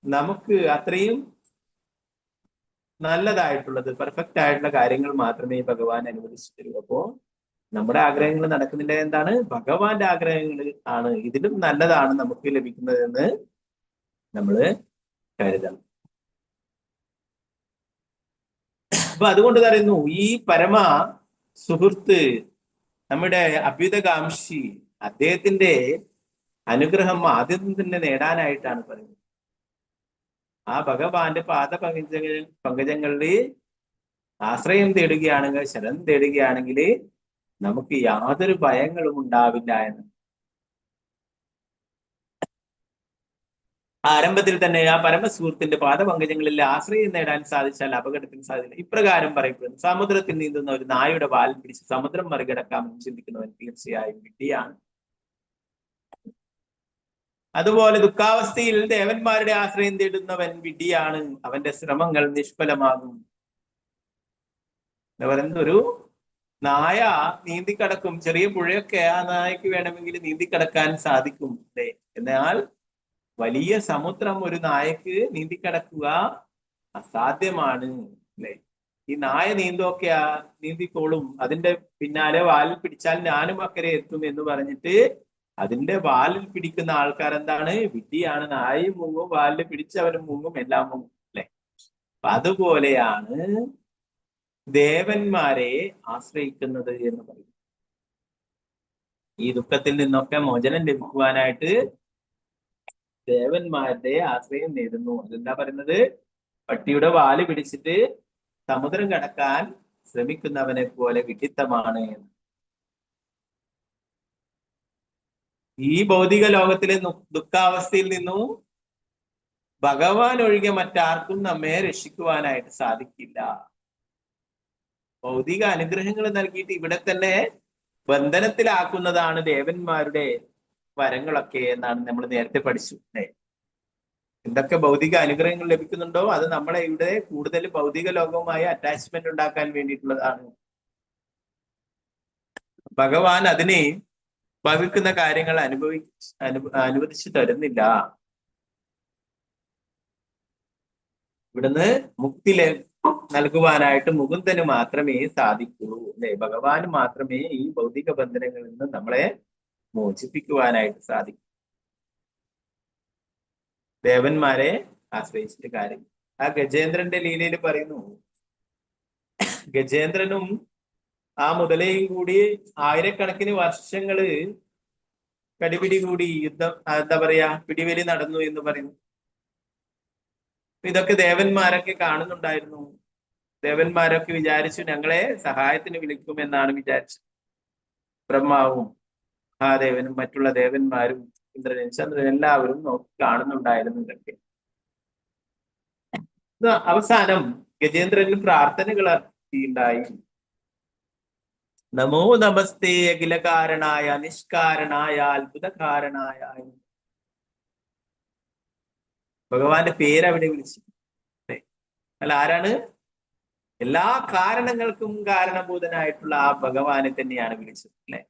നമുക്ക് അത്രയും നല്ലതായിട്ടുള്ളത്, പെർഫെക്റ്റ് ആയിട്ടുള്ള കാര്യങ്ങൾ മാത്രമേ ഭഗവാൻ അനുവദിച്ചു തരൂ. അപ്പോ നമ്മുടെ ആഗ്രഹങ്ങൾ നടക്കുന്നില്ല. എന്താണ്? ഭഗവാന്റെ ആഗ്രഹങ്ങൾ ആണ് ഇതിലും നല്ലതാണ് നമുക്ക് ലഭിക്കുന്നതെന്ന് നമ്മൾ കരുതണം. അപ്പൊ അതുകൊണ്ട് പറയുന്നു, ഈ പരമ സുഹൃത്ത്, നമ്മുടെ അഭ്യുതകാംക്ഷി, അദ്ദേഹത്തിന്റെ അനുഗ്രഹം ആദ്യം തന്നെ നേടാനായിട്ടാണ് പറയുന്നത്. ആ ഭഗവാന്റെ പങ്കജങ്ങളിൽ ആശ്രയം തേടുകയാണെങ്കിൽ, ശരണം തേടുകയാണെങ്കിൽ നമുക്ക് യാതൊരു ഭയങ്ങളും ഉണ്ടാവില്ല എന്ന്. ആരംഭത്തിൽ തന്നെ ആ പരമസുഹൃത്തിന്റെ പാദപങ്കജങ്ങളിൽ ആശ്രയം നേടാൻ സാധിച്ചാൽ അപകടത്തിന് സാധ്യത. ഇപ്രകാരം പറയപ്പെടുന്നു: സമുദ്രത്തിൽ നീന്തുന്ന ഒരു നായുടെ വാൽ പിടിച്ച് സമുദ്രം മറികടക്കാമെന്ന് ചിന്തിക്കുന്നവൻ തീർച്ചയായും വിഡ്ഢിയാണ്. അതുപോലെ ദുഃഖാവസ്ഥയിൽ ദേവന്മാരുടെ ആശ്രയം തേടുന്നവൻ വിഡ്ഢിയാണ്, അവന്റെ ശ്രമങ്ങൾ നിഷ്ഫലമാകും. എന്താ പറയുന്നത്? ഒരു നായ നീന്തിക്കടക്കും, ചെറിയ പുഴയൊക്കെ ആ നായക്ക് വേണമെങ്കിൽ നീന്തിക്കടക്കാൻ സാധിക്കും അല്ലേ? എന്നാൽ വലിയ സമുദ്രം ഒരു നായക്ക് നീന്തിക്കടക്കുക അസാധ്യമാണ് അല്ലേ? ഈ നായ നീന്തിക്കോളും, അതിന്റെ പിന്നാലെ വാലിൽ പിടിച്ചാൽ ഞാനും അക്കരെ എത്തും എന്ന് പറഞ്ഞിട്ട് അതിന്റെ വാലിൽ പിടിക്കുന്ന ആൾക്കാർ എന്താണ്? വിഡ്ഢിയാണ്. നായും മുങ്ങും, വാലിൽ പിടിച്ചവനും മുങ്ങും, എല്ലാം മുങ്ങും അല്ലെ. അപ്പൊ അതുപോലെയാണ് ദേവന്മാരെ ആശ്രയിക്കുന്നത് എന്ന് പറയും. ഈ ദുഃഖത്തിൽ നിന്നൊക്കെ മോചനം ലഭിക്കുവാനായിട്ട് ദേവന്മാരുടെ ആശ്രയം നേടുന്നു. അതെന്താ പറയുന്നത്? പട്ടിയുടെ വാല് പിടിച്ചിട്ട് സമുദ്രം കടക്കാൻ ശ്രമിക്കുന്നവനെ പോലെ വിഡിത്തമാണ് എന്ന്. ഈ ഭൗതിക ലോകത്തിലെ ദുഃഖാവസ്ഥയിൽ നിന്നും ഭഗവാൻ ഒഴികെ മറ്റാർക്കും നമ്മെ രക്ഷിക്കുവാനായിട്ട് സാധിക്കില്ല. ഭൗതിക അനുഗ്രഹങ്ങൾ നൽകിയിട്ട് ഇവിടെ തന്നെ ബന്ധനത്തിലാക്കുന്നതാണ് ദേവന്മാരുടെ വരങ്ങളൊക്കെ എന്നാണ് നമ്മൾ നേരത്തെ പഠിച്ചു. എന്തൊക്കെ ഭൗതിക അനുഗ്രഹങ്ങൾ ലഭിക്കുന്നുണ്ടോ അത് നമ്മളെ ഇവിടെ കൂടുതൽ ഭൗതിക ലോകവുമായി അറ്റാച്ച്മെന്റ് ഉണ്ടാക്കാൻ വേണ്ടിയിട്ടുള്ളതാണ്. ഭഗവാൻ അതിനെ ഭവിക്കുന്ന കാര്യങ്ങൾ അനുവദിച്ചു തരുന്നില്ല. ഇവിടുന്ന് മുക്തി നൽകുവാനായിട്ട് മുകുന്ദന് മാത്രമേ സാധിക്കൂ അല്ലെ. ഭഗവാന് മാത്രമേ ഈ ഭൗതിക ബന്ധനങ്ങളിൽ നിന്ന് നമ്മളെ മോചിപ്പിക്കുവാനായിട്ട് സാധിക്കൂ. ദേവന്മാരെ ആശ്രയിച്ചിട്ട് കാര്യം. ആ ഗജേന്ദ്രന്റെ ലീലയിൽ പറയുന്നു, ഗജേന്ദ്രനും ആ മുതലയും കൂടി ആയിരക്കണക്കിന് വർഷങ്ങള് കടിപിടി കൂടി യുദ്ധം, എന്താ പറയാ, പിടിവലി നടന്നു എന്ന് പറയുന്നു. ഇതൊക്കെ ദേവന്മാരൊക്കെ കാണുന്നുണ്ടായിരുന്നു. ദേവന്മാരൊക്കെ വിചാരിച്ചു ഞങ്ങളെ സഹായത്തിന് വിളിക്കുമെന്നാണ് വിചാരിച്ചത്. ബ്രഹ്മാവും മഹാദേവനും മറ്റുള്ള ദേവന്മാരും ഇന്ദ്രനും ചന്ദ്രനും എല്ലാവരും നോക്കി കാണുന്നുണ്ടായിരുന്നു ഇതൊക്കെ. അവസാനം ഗജേന്ദ്രന് പ്രാർത്ഥനകൾ ഉണ്ടായി. നമോ നമസ്തേ അഖിലകാരണായ നിഷ്കാരണായ അത്ഭുതകാരണായ. ഭഗവാന്റെ പേര് അവിടെ വിളിച്ചു. അല്ല, ആരാണ്? എല്ലാ കാരണങ്ങൾക്കും കാരണഭൂതനായിട്ടുള്ള ആ ഭഗവാനെ തന്നെയാണ് വിളിച്ചത് അല്ലെ.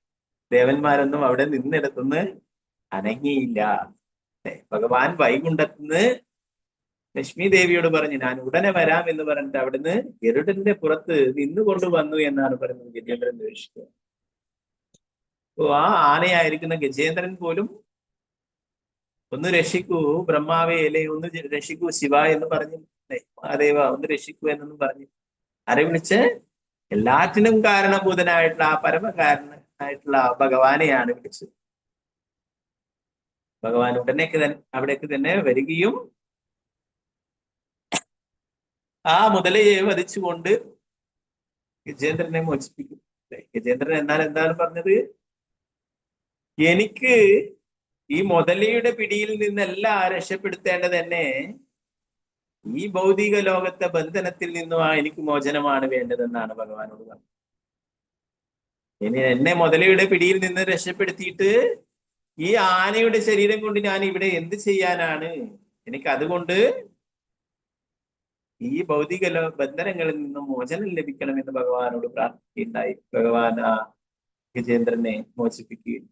ദേവന്മാരൊന്നും അവിടെ നിന്നിടത്തുനിന്ന് അനങ്ങിയില്ല. ഭഗവാൻ വൈകുണ്ഠത്തുനിന്ന് ലക്ഷ്മി ദേവിയോട് പറഞ്ഞു ഞാൻ ഉടനെ വരാം എന്ന് പറഞ്ഞിട്ട് അവിടുന്ന് ഗരുഡന്റെ പുറത്ത് നിന്നുകൊണ്ട് വന്നു എന്നാണ് പറയുന്നത് ഗജേന്ദ്രൻ ദർശിക്കുക. അപ്പോ ആ ആനയായിരിക്കുന്ന ഗജേന്ദ്രൻ പോലും ഒന്ന് രക്ഷിക്കൂ ബ്രഹ്മാവേ അല്ലെ, ഒന്ന് രക്ഷിക്കൂ ശിവ എന്ന് പറഞ്ഞു, മഹാദേവ ഒന്ന് രക്ഷിക്കൂ എന്നൊന്നും പറഞ്ഞു ആരെ വിളിച്ച്? എല്ലാറ്റിനും കാരണഭൂതനായിട്ടുള്ള ആ പരമകാരണനായിട്ടുള്ള ഭഗവാനെയാണ് വിളിച്ചത്. ഭഗവാൻ ഉടനേക്ക് അവിടേക്ക് തന്നെ വരികയും ആ മുതലയെ വധിച്ചുകൊണ്ട് ഗജേന്ദ്രനെ മോചിപ്പിക്കും. ഗജേന്ദ്രൻ എന്താണ് പറഞ്ഞത്? എനിക്ക് ഈ മുതലയുടെ പിടിയിൽ നിന്നല്ല രക്ഷപ്പെടുത്തേണ്ടത് എന്നെ, ഈ ഭൗതിക ലോകത്തെ ബന്ധനത്തിൽ നിന്നും എനിക്ക് മോചനമാണ് വേണ്ടതെന്നാണ് ഭഗവാനോട് പറഞ്ഞത്. ഇനി എന്നെ മുതലയുടെ പിടിയിൽ നിന്ന് രക്ഷപ്പെടുത്തിയിട്ട് ഈ ആനയുടെ ശരീരം കൊണ്ട് ഞാൻ ഇവിടെ എന്ത് ചെയ്യാനാണ്? എനിക്ക് അതുകൊണ്ട് ഈ ഭൗതിക ബന്ധനങ്ങളിൽ നിന്നും മോചനം ലഭിക്കണമെന്ന് ഭഗവാനോട് പ്രാർത്ഥിക്കുകയുണ്ടായി. ഭഗവാൻ ആ ഗജേന്ദ്രനെ മോചിപ്പിക്കുകയും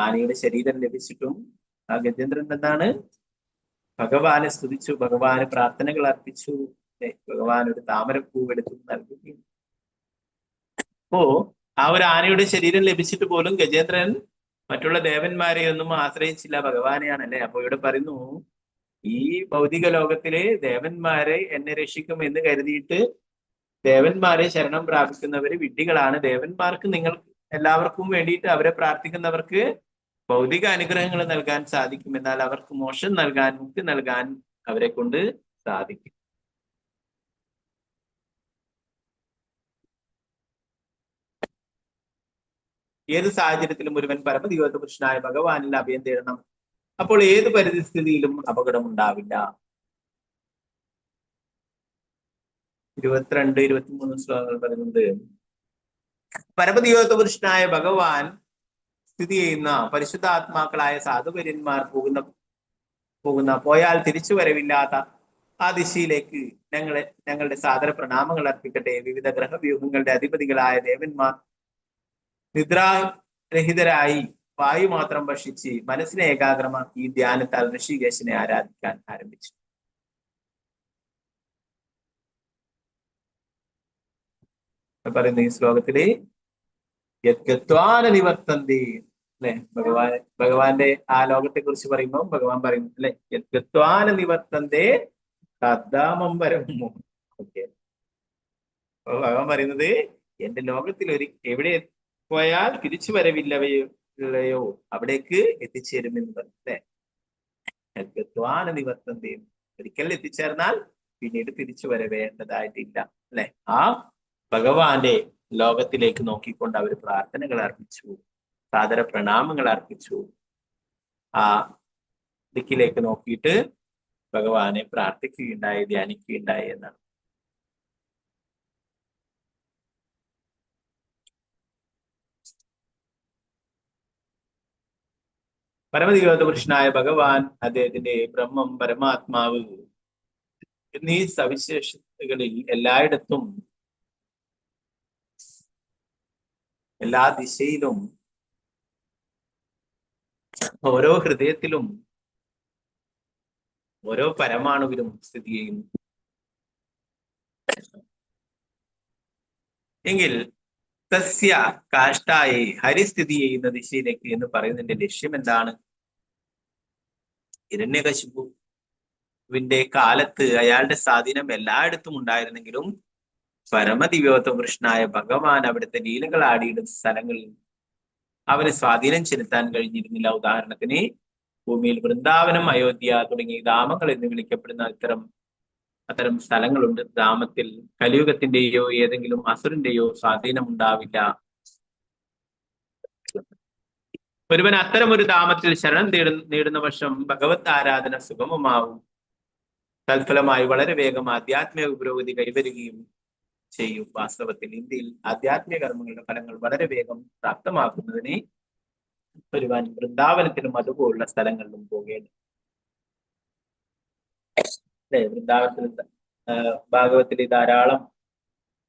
ആനയുടെ ശരീരം ലഭിച്ചിട്ടും ആ ഗജേന്ദ്രൻ എന്താണ്? ഭഗവാനെ സ്തുതിച്ചു, ഭഗവാന് പ്രാർത്ഥനകൾ അർപ്പിച്ചു, ഭഗവാൻ ഒരു താമരപ്പൂവെടുത്ത് നൽകുകയും. അപ്പോ ആ ഒരു ആനയുടെ ശരീരം ലഭിച്ചിട്ട് പോലും ഗജേന്ദ്രൻ മറ്റുള്ള ദേവന്മാരെ ഒന്നും ആശ്രയിച്ചില്ല, ഭഗവാനെയാണല്ലേ. അപ്പൊ ഇവിടെ പറയുന്നു ഈ ഭൗതിക ലോകത്തിലെ ദേവന്മാരെ എന്നെ രക്ഷിക്കും എന്ന് കരുതിയിട്ട് ദേവന്മാരെ ശരണം പ്രാപിക്കുന്നവര് വിഡ്ഢികളാണ്. ദേവന്മാർക്ക് നിങ്ങൾ എല്ലാവർക്കും വേണ്ടിയിട്ട് അവരെ പ്രാർത്ഥിക്കുന്നവർക്ക് ഭൗതിക അനുഗ്രഹങ്ങൾ നൽകാൻ സാധിക്കും, എന്നാൽ അവർക്ക് മോക്ഷം നൽകാൻ, മുക്തി നൽകാൻ അവരെ കൊണ്ട് സാധിക്കും. ഏത് സാഹചര്യത്തിലും ഒരുവൻ പരമദിവ്യ പുരുഷനായ ഭഗവാനിൽ അഭയം തേടണം. അപ്പോൾ ഏത് പരിസ്ഥിതിയിലും അപകടമുണ്ടാവില്ല. 22, 23 ശ്ലോകങ്ങൾ പറയുന്നത് പരമദിവ്യ പുരുഷനായ ഭഗവാൻ സ്ഥിതി ചെയ്യുന്ന പരിശുദ്ധാത്മാക്കളായ സാധുവര്യന്മാർ പോയാൽ തിരിച്ചു വരവില്ലാത്ത ആ ദിശയിലേക്ക് ഞങ്ങളുടെ സാദര പ്രണാമങ്ങൾ അർപ്പിക്കട്ടെ. വിവിധ ഗ്രഹവ്യൂഹങ്ങളുടെ അധിപതികളായ ദേവന്മാർ നിദ്രാരഹിതരായി വായു മാത്രം ഭക്ഷിച്ച് മനസ്സിനെ ഏകാഗ്രമാക്കി ഈ ധ്യാനത്താൽ ഋഷികേശിനെ ആരാധിക്കാൻ ആരംഭിച്ചു. പറയുന്ന ഈ ശ്ലോകത്തില് യദ്ഗത്വാന നിവർത്തന്തി അല്ലെ, ഭഗവാന്റെ ആ ലോകത്തെ കുറിച്ച് പറയുമ്പോൾ ഭഗവാൻ പറയുന്നു അല്ലെ, യദ്ഗത്വാന നിവർത്തന്തേ തദ്ധാമം പരമോ. ഓക്കെ, അപ്പൊ ഭഗവാൻ പറയുന്നത് എന്റെ ലോകത്തിൽ എവിടെ പോയാൽ തിരിച്ചു വരവില്ലവയോ അവിടേക്ക് എത്തിച്ചേരുമെന്ന് പറഞ്ഞു അല്ലെ. യദ്ഗത്വാന നിവർത്തന്തേ, ഒരിക്കൽ എത്തിച്ചേർന്നാൽ പിന്നീട് തിരിച്ചു വരവേണ്ടതായിട്ടില്ല അല്ലെ. ആ ഭഗവാന്റെ ലോകത്തിലേക്ക് നോക്കിക്കൊണ്ട് അവർ പ്രാർത്ഥനകൾ അർപ്പിച്ചു, സാദര പ്രണാമങ്ങൾ അർപ്പിച്ചു. ആ ദിക്കിലേക്ക് നോക്കിയിട്ട് ഭഗവാനെ പ്രാർത്ഥിക്കുകയുണ്ടായി, ധ്യാനിക്കുകയുണ്ടായി എന്നാണ്. പരമദിവ്യപുരുഷനായ ഭഗവാൻ, അദ്ദേഹത്തിന്റെ ബ്രഹ്മം, പരമാത്മാവ് എന്നീ സവിശേഷതകളിൽ എല്ലായിടത്തും എല്ലാ ദിശയിലും ഓരോ ഹൃദയത്തിലും ഓരോ പരമാണുവിലും സ്ഥിതി ചെയ്യുന്നു. എങ്കിൽ തസ്യ കാഷ്ടായി ഹരി സ്ഥിതി ചെയ്യുന്ന ദിശയിലേക്ക് എന്ന് പറയുന്നതിന്റെ ലക്ഷ്യം എന്താണ്? ഹിരണ്യകശിപുവിന്റെ കാലത്ത് അയാളുടെ സ്വാധീനം എല്ലായിടത്തും ഉണ്ടായിരുന്നെങ്കിലും പരമദിവ്യോത്തമകൃഷ്ണനായ ഭഗവാൻ അവിടുത്തെ ലീലകൾ ആടിയിടുന്ന സ്ഥലങ്ങളിൽ അവന് സ്വാധീനം ചെലുത്താൻ കഴിഞ്ഞിരുന്നില്ല. ഉദാഹരണത്തിന് ഭൂമിയിൽ വൃന്ദാവനം, അയോധ്യ തുടങ്ങിയ ധാമങ്ങൾ എന്ന് വിളിക്കപ്പെടുന്ന അത്തരം സ്ഥലങ്ങളുണ്ട്. ധാമത്തിൽ കലിയുഗത്തിന്റെയോ ഏതെങ്കിലും അസുരന്റെയോ സ്വാധീനം ഉണ്ടാവില്ല. ഒരുവൻ അത്തരം ഒരു ധാമത്തിൽ ശരണം നേടുന്ന വർഷം ഭഗവത് ആരാധന സുഗമമാവും. തൽഫലമായി വളരെ വേഗം ആധ്യാത്മിക പുരോഗതി കൈവരുകയും ചെയ്യും. വാസ്തവത്തിൽ ഇന്ത്യയിൽ ആധ്യാത്മിക കർമ്മങ്ങളുടെ ഫലങ്ങൾ വളരെ വേഗം പ്രാപ്തമാക്കുന്നതിന് ഒരുവൻ വൃന്ദാവനത്തിലും അതുപോലുള്ള സ്ഥലങ്ങളിലും പോകേണ്ടത്. വൃന്ദാവനത്തിൽ ഭാഗവത്തിലെ ധാരാളം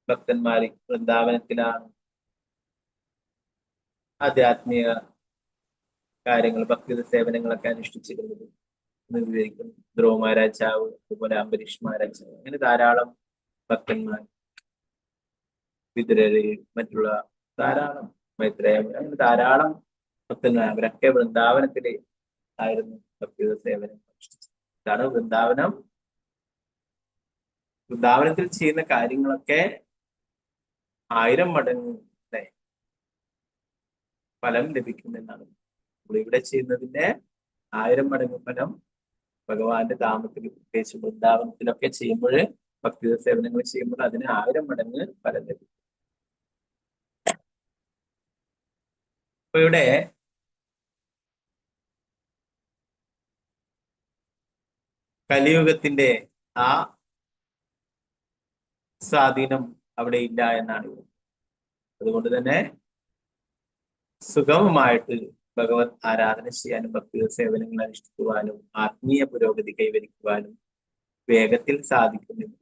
ഭക്തന്മാര് വൃന്ദാവനത്തിലാണ് ആധ്യാത്മിക കാര്യങ്ങൾ, ഭക്തി സേവനങ്ങളൊക്കെ അനുഷ്ഠിച്ചിരുന്നത് എന്ന് വിവരിക്കുന്നു. ധ്രുവ മഹാരാജാവ്, അതുപോലെ അംബരീഷ് മഹാരാജാവ്, അങ്ങനെ ധാരാളം ഭക്തന്മാർ, വിതുരര്, മറ്റുള്ള ധാരാളം മൈത്രേയ, അങ്ങനെ ധാരാളം ഭക്തന്മാർ, അവരൊക്കെ വൃന്ദാവനത്തിലെ ആയിരുന്നു ഭക്തി സേവനം അനുഷ്ഠിച്ചത്. ഇതാണ് വൃന്ദാവനം. വൃന്ദാവനത്തിൽ ചെയ്യുന്ന കാര്യങ്ങളൊക്കെ 1000 മടങ്ങ് ഫലം ലഭിക്കുമെന്നാണ്. നമ്മൾ ഇവിടെ ചെയ്യുന്നതിന്റെ 1000 മടങ്ങ് ഫലം ഭഗവാന്റെ ധാമത്തിൽ, പ്രത്യേകിച്ച് വൃന്ദാവനത്തിലൊക്കെ ചെയ്യുമ്പോൾ, ഭക്തി സേവനങ്ങൾ ചെയ്യുമ്പോൾ അതിന് 1000 മടങ്ങ് ഫലം ലഭിക്കും. അപ്പൊ ഇവിടെ കലിയുഗത്തിന്റെ ആ സ്വാധീനം അവിടെ ഇല്ല എന്നാണ്. അതുകൊണ്ട് തന്നെ സുഗമമായിട്ട് ഭഗവത് ആരാധന ചെയ്യാനും ഭക്തി സേവനങ്ങൾ അനുഷ്ഠിക്കുവാനും ആത്മീയ പുരോഗതി കൈവരിക്കുവാനും വേഗത്തിൽ സാധിക്കുന്നില്ല.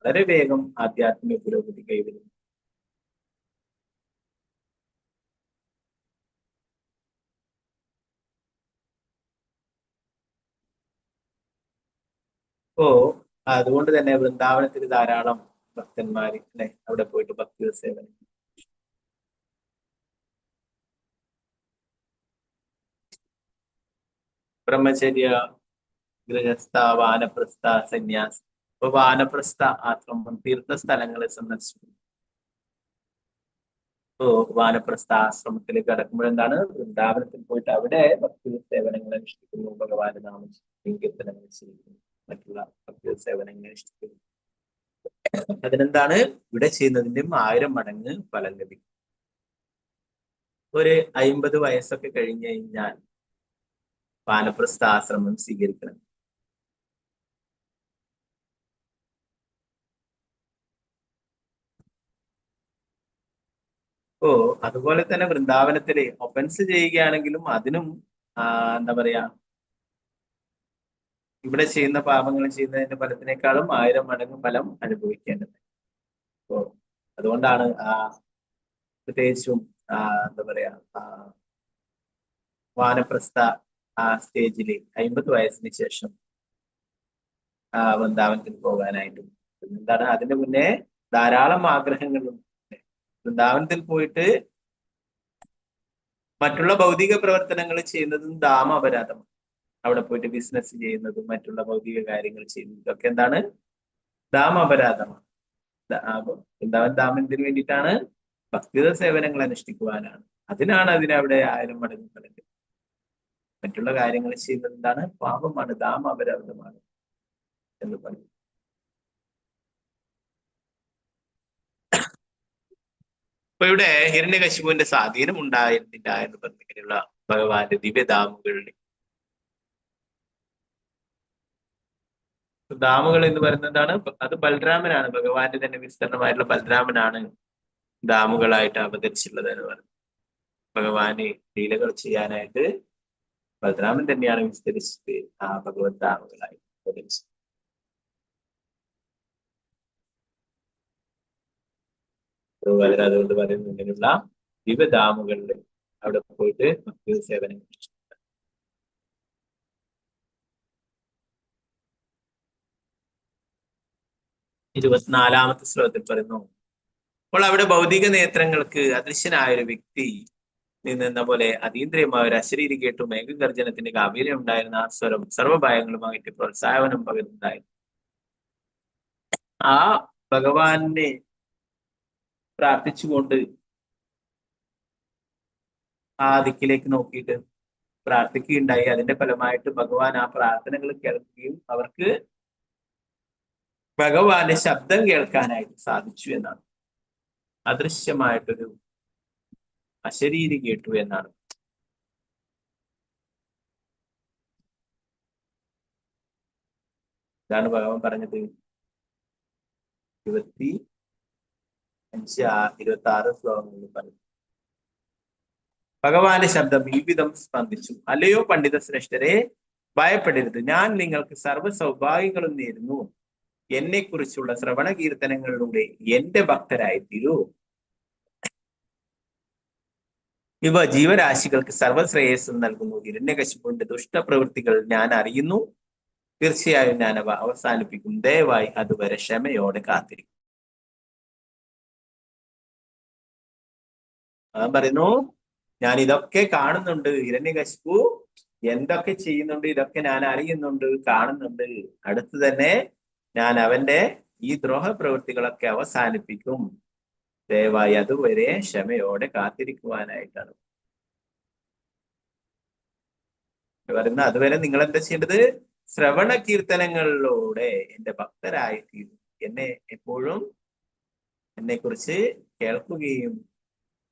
വളരെ വേഗം ആധ്യാത്മിക പുരോഗതി കൈവരുന്നു. അപ്പോ അതുകൊണ്ട് തന്നെ വൃന്ദാവനത്തിൽ ധാരാളം ഭക്തന്മാര് അല്ലെ അവിടെ പോയിട്ട് ഭക്തി സേവനം. ബ്രഹ്മചര്യ, ഗൃഹസ്ഥ, വാനപ്രസ്ഥ, സന്യാസം. അപ്പൊ വാനപ്രസ്ഥ ആശ്രമം, തീർത്ഥസ്ഥലങ്ങളെ സന്ദർശിക്കും. ഇപ്പോ വാനപ്രസ്ഥ ആശ്രമത്തിലേക്ക് കടക്കുമ്പോഴെന്താണ്, വൃന്ദാവനത്തിൽ പോയിട്ട് അവിടെ ഭക്തി സേവനങ്ങൾ അനുഷ്ഠിക്കുന്നു, ഭഗവാന്റെ നാമം കീർത്തനങ്ങൾ ചെയ്യുന്നു, മറ്റുള്ള ഭക്തി സേവനങ്ങൾ അനുഷ്ഠിക്കുന്നു. അതിനെന്താണ്, ഇവിടെ ചെയ്യുന്നതിന്റെ 1000 മടങ്ങ് ഫലം ലഭിക്കും. ഒരു 50 വയസ്സൊക്കെ കഴിഞ്ഞു കഴിഞ്ഞാൽ വാനപ്രസ്ഥ ആശ്രമം സ്വീകരിക്കണം. ഓ അതുപോലെ തന്നെ വൃന്ദാവനത്തില് ഒഫൻസ് ചെയ്യുകയാണെങ്കിലും അതിനും എന്താ പറയാ, ഇവിടെ ചെയ്യുന്ന പാപങ്ങൾ ചെയ്യുന്നതിന്റെ ഫലത്തിനേക്കാളും 1000 മടങ്ങ് ഫലം അനുഭവിക്കേണ്ടത്. അപ്പോ അതുകൊണ്ടാണ് പ്രത്യേകിച്ചും എന്താ പറയാ, വാനപ്രസ്ഥ സ്റ്റേജില് 50 വയസ്സിന് ശേഷം വൃന്ദാവനത്തിൽ പോകാനായിട്ടും. എന്താണ്, അതിന്റെ മുന്നേ ധാരാളം ആഗ്രഹങ്ങളും. വൃന്ദാവനത്തിൽ പോയിട്ട് മറ്റുള്ള ഭൗതിക പ്രവർത്തനങ്ങൾ ചെയ്യുന്നതും ധാമ അപരാധമാണ്. അവിടെ പോയിട്ട് ബിസിനസ് ചെയ്യുന്നതും മറ്റുള്ള ഭൗതിക കാര്യങ്ങൾ ചെയ്യുന്നതും ഇതൊക്കെ എന്താണ്? ധാമ അപരാധമാണ്. വൃന്ദാവൻ ധാമം എന്തിനു വേണ്ടിയിട്ടാണ്? ഭക്തിയുത സേവനങ്ങൾ അനുഷ്ഠിക്കുവാനാണ്. അതിനാണ് അതിനവിടെ 1000 മടങ്ങ് ഫലം. മറ്റുള്ള കാര്യങ്ങൾ ചെയ്യുന്നത് എന്താണ്? പാപമാണ്, ധാമ അപരാധമാണ് എന്ന് പറയും. അപ്പൊ ഇവിടെ ഹിരണ്യകശിപുവിന്റെ സ്വാധീനം ഉണ്ടായിരുന്നില്ല എന്ന് പറഞ്ഞിങ്ങനെയുള്ള ഭഗവാന്റെ ദിവ്യധാമുകളിൽ. ധാമുകൾ എന്ന് പറയുന്നത് എന്താണ്? അത് ബലരാമനാണ്, ഭഗവാന്റെ തന്നെ വിസ്തരണമായിട്ടുള്ള ബലരാമനാണ് ധാമുകളായിട്ട് അവതരിച്ചുള്ളത് എന്ന് പറയുന്നത്. ഭഗവാന് ലീലകൾ ചെയ്യാനായിട്ട് ബലരാമൻ തന്നെയാണ് വിസ്തരിച്ചിട്ട് ആ ഭഗവത് ധാമുകളായി അവതരിച്ചത്. അതുകൊണ്ട് പറയുന്നത് ഇങ്ങനെയുള്ള ദിവ്യധാമുകളിൽ അവിടെ പോയിട്ട് ഭക്തി സേവനങ്ങൾ 24ാമത്തെ ശ്ലോകത്തിൽ പറയുന്നു, അപ്പോൾ അവിടെ ഭൗതിക നേത്രങ്ങൾക്ക് അദൃശ്യനായൊരു വ്യക്തി നിന്ന പോലെ അതീന്ദ്രിയമായ ഒരു അശരീരി കേട്ടു മേഘഗർജനത്തിന്റെ ഗാംഭീര്യം ഉണ്ടായിരുന്ന ആ സ്വരം സർവ്വഭയങ്ങളുമായിട്ട് പ്രോത്സാഹനം പകരുന്നുണ്ടായിരുന്നു. ആ ഭഗവാനെ പ്രാർത്ഥിച്ചുകൊണ്ട് ആ ദിക്കിലേക്ക് നോക്കിയിട്ട് പ്രാർത്ഥിക്കുകയുണ്ടായി. അതിന്റെ ഫലമായിട്ട് ഭഗവാൻ ആ പ്രാർത്ഥനകൾ കേൾക്കുകയും അവർക്ക് ഭഗവാന്റെ ശബ്ദം കേൾക്കാനായിട്ട് സാധിച്ചു എന്നാണ്. അദൃശ്യമായിട്ടൊരു അശരീരി കേട്ടു എന്നാണ്. ഇതാണ് ഭഗവാൻ പറഞ്ഞത്. 25-26 ശ്ലോകങ്ങളിൽ പറഞ്ഞു. ഭഗവാന്റെ ശബ്ദം ഈ വിധം സ്പന്ദിച്ചു, അല്ലയോ പണ്ഡിത ശ്രേഷ്ഠരെ, ഭയപ്പെടരുത്, ഞാൻ നിങ്ങൾക്ക് സർവ്വ സൗഭാഗ്യങ്ങളും നേരുന്നു. എന്നെ കുറിച്ചുള്ള ശ്രവണ കീർത്തനങ്ങളിലൂടെ എന്റെ ഭക്തരായിത്തീരൂ. ഇവ ജീവരാശികൾക്ക് സർവശ്രേയസ്സും നൽകുന്നു. ഹിരണ്യകശിപുവിന്റെ ദുഷ്ടപ്രവൃത്തികൾ ഞാൻ അറിയുന്നു. തീർച്ചയായും ഞാൻ അവ അവസാനിപ്പിക്കും. ദയവായി അതുവരെ ക്ഷമയോടെ കാത്തിരിക്കും. ഞാൻ പറയുന്നു, ഞാൻ ഇതൊക്കെ കാണുന്നുണ്ട്. ഹിരണ്യകശിപു എന്തൊക്കെ ചെയ്യുന്നുണ്ട് ഇതൊക്കെ ഞാൻ അറിയുന്നുണ്ട്, കാണുന്നുണ്ട്. അടുത്ത് തന്നെ ഞാൻ അവന്റെ ഈ ദ്രോഹ പ്രവൃത്തികളൊക്കെ അവസാനിപ്പിക്കും. ദയവായി അതുവരെ ക്ഷമയോടെ കാത്തിരിക്കുവാനായിട്ടാണ് പറയുന്നത്. അതുവരെ നിങ്ങൾ എന്താ ചെയ്യേണ്ടത്? ശ്രവണ കീർത്തനങ്ങളിലൂടെ എന്റെ ഭക്തരായി തീരും. എന്നെ എപ്പോഴും എന്നെക്കുറിച്ച് കേൾക്കുകയും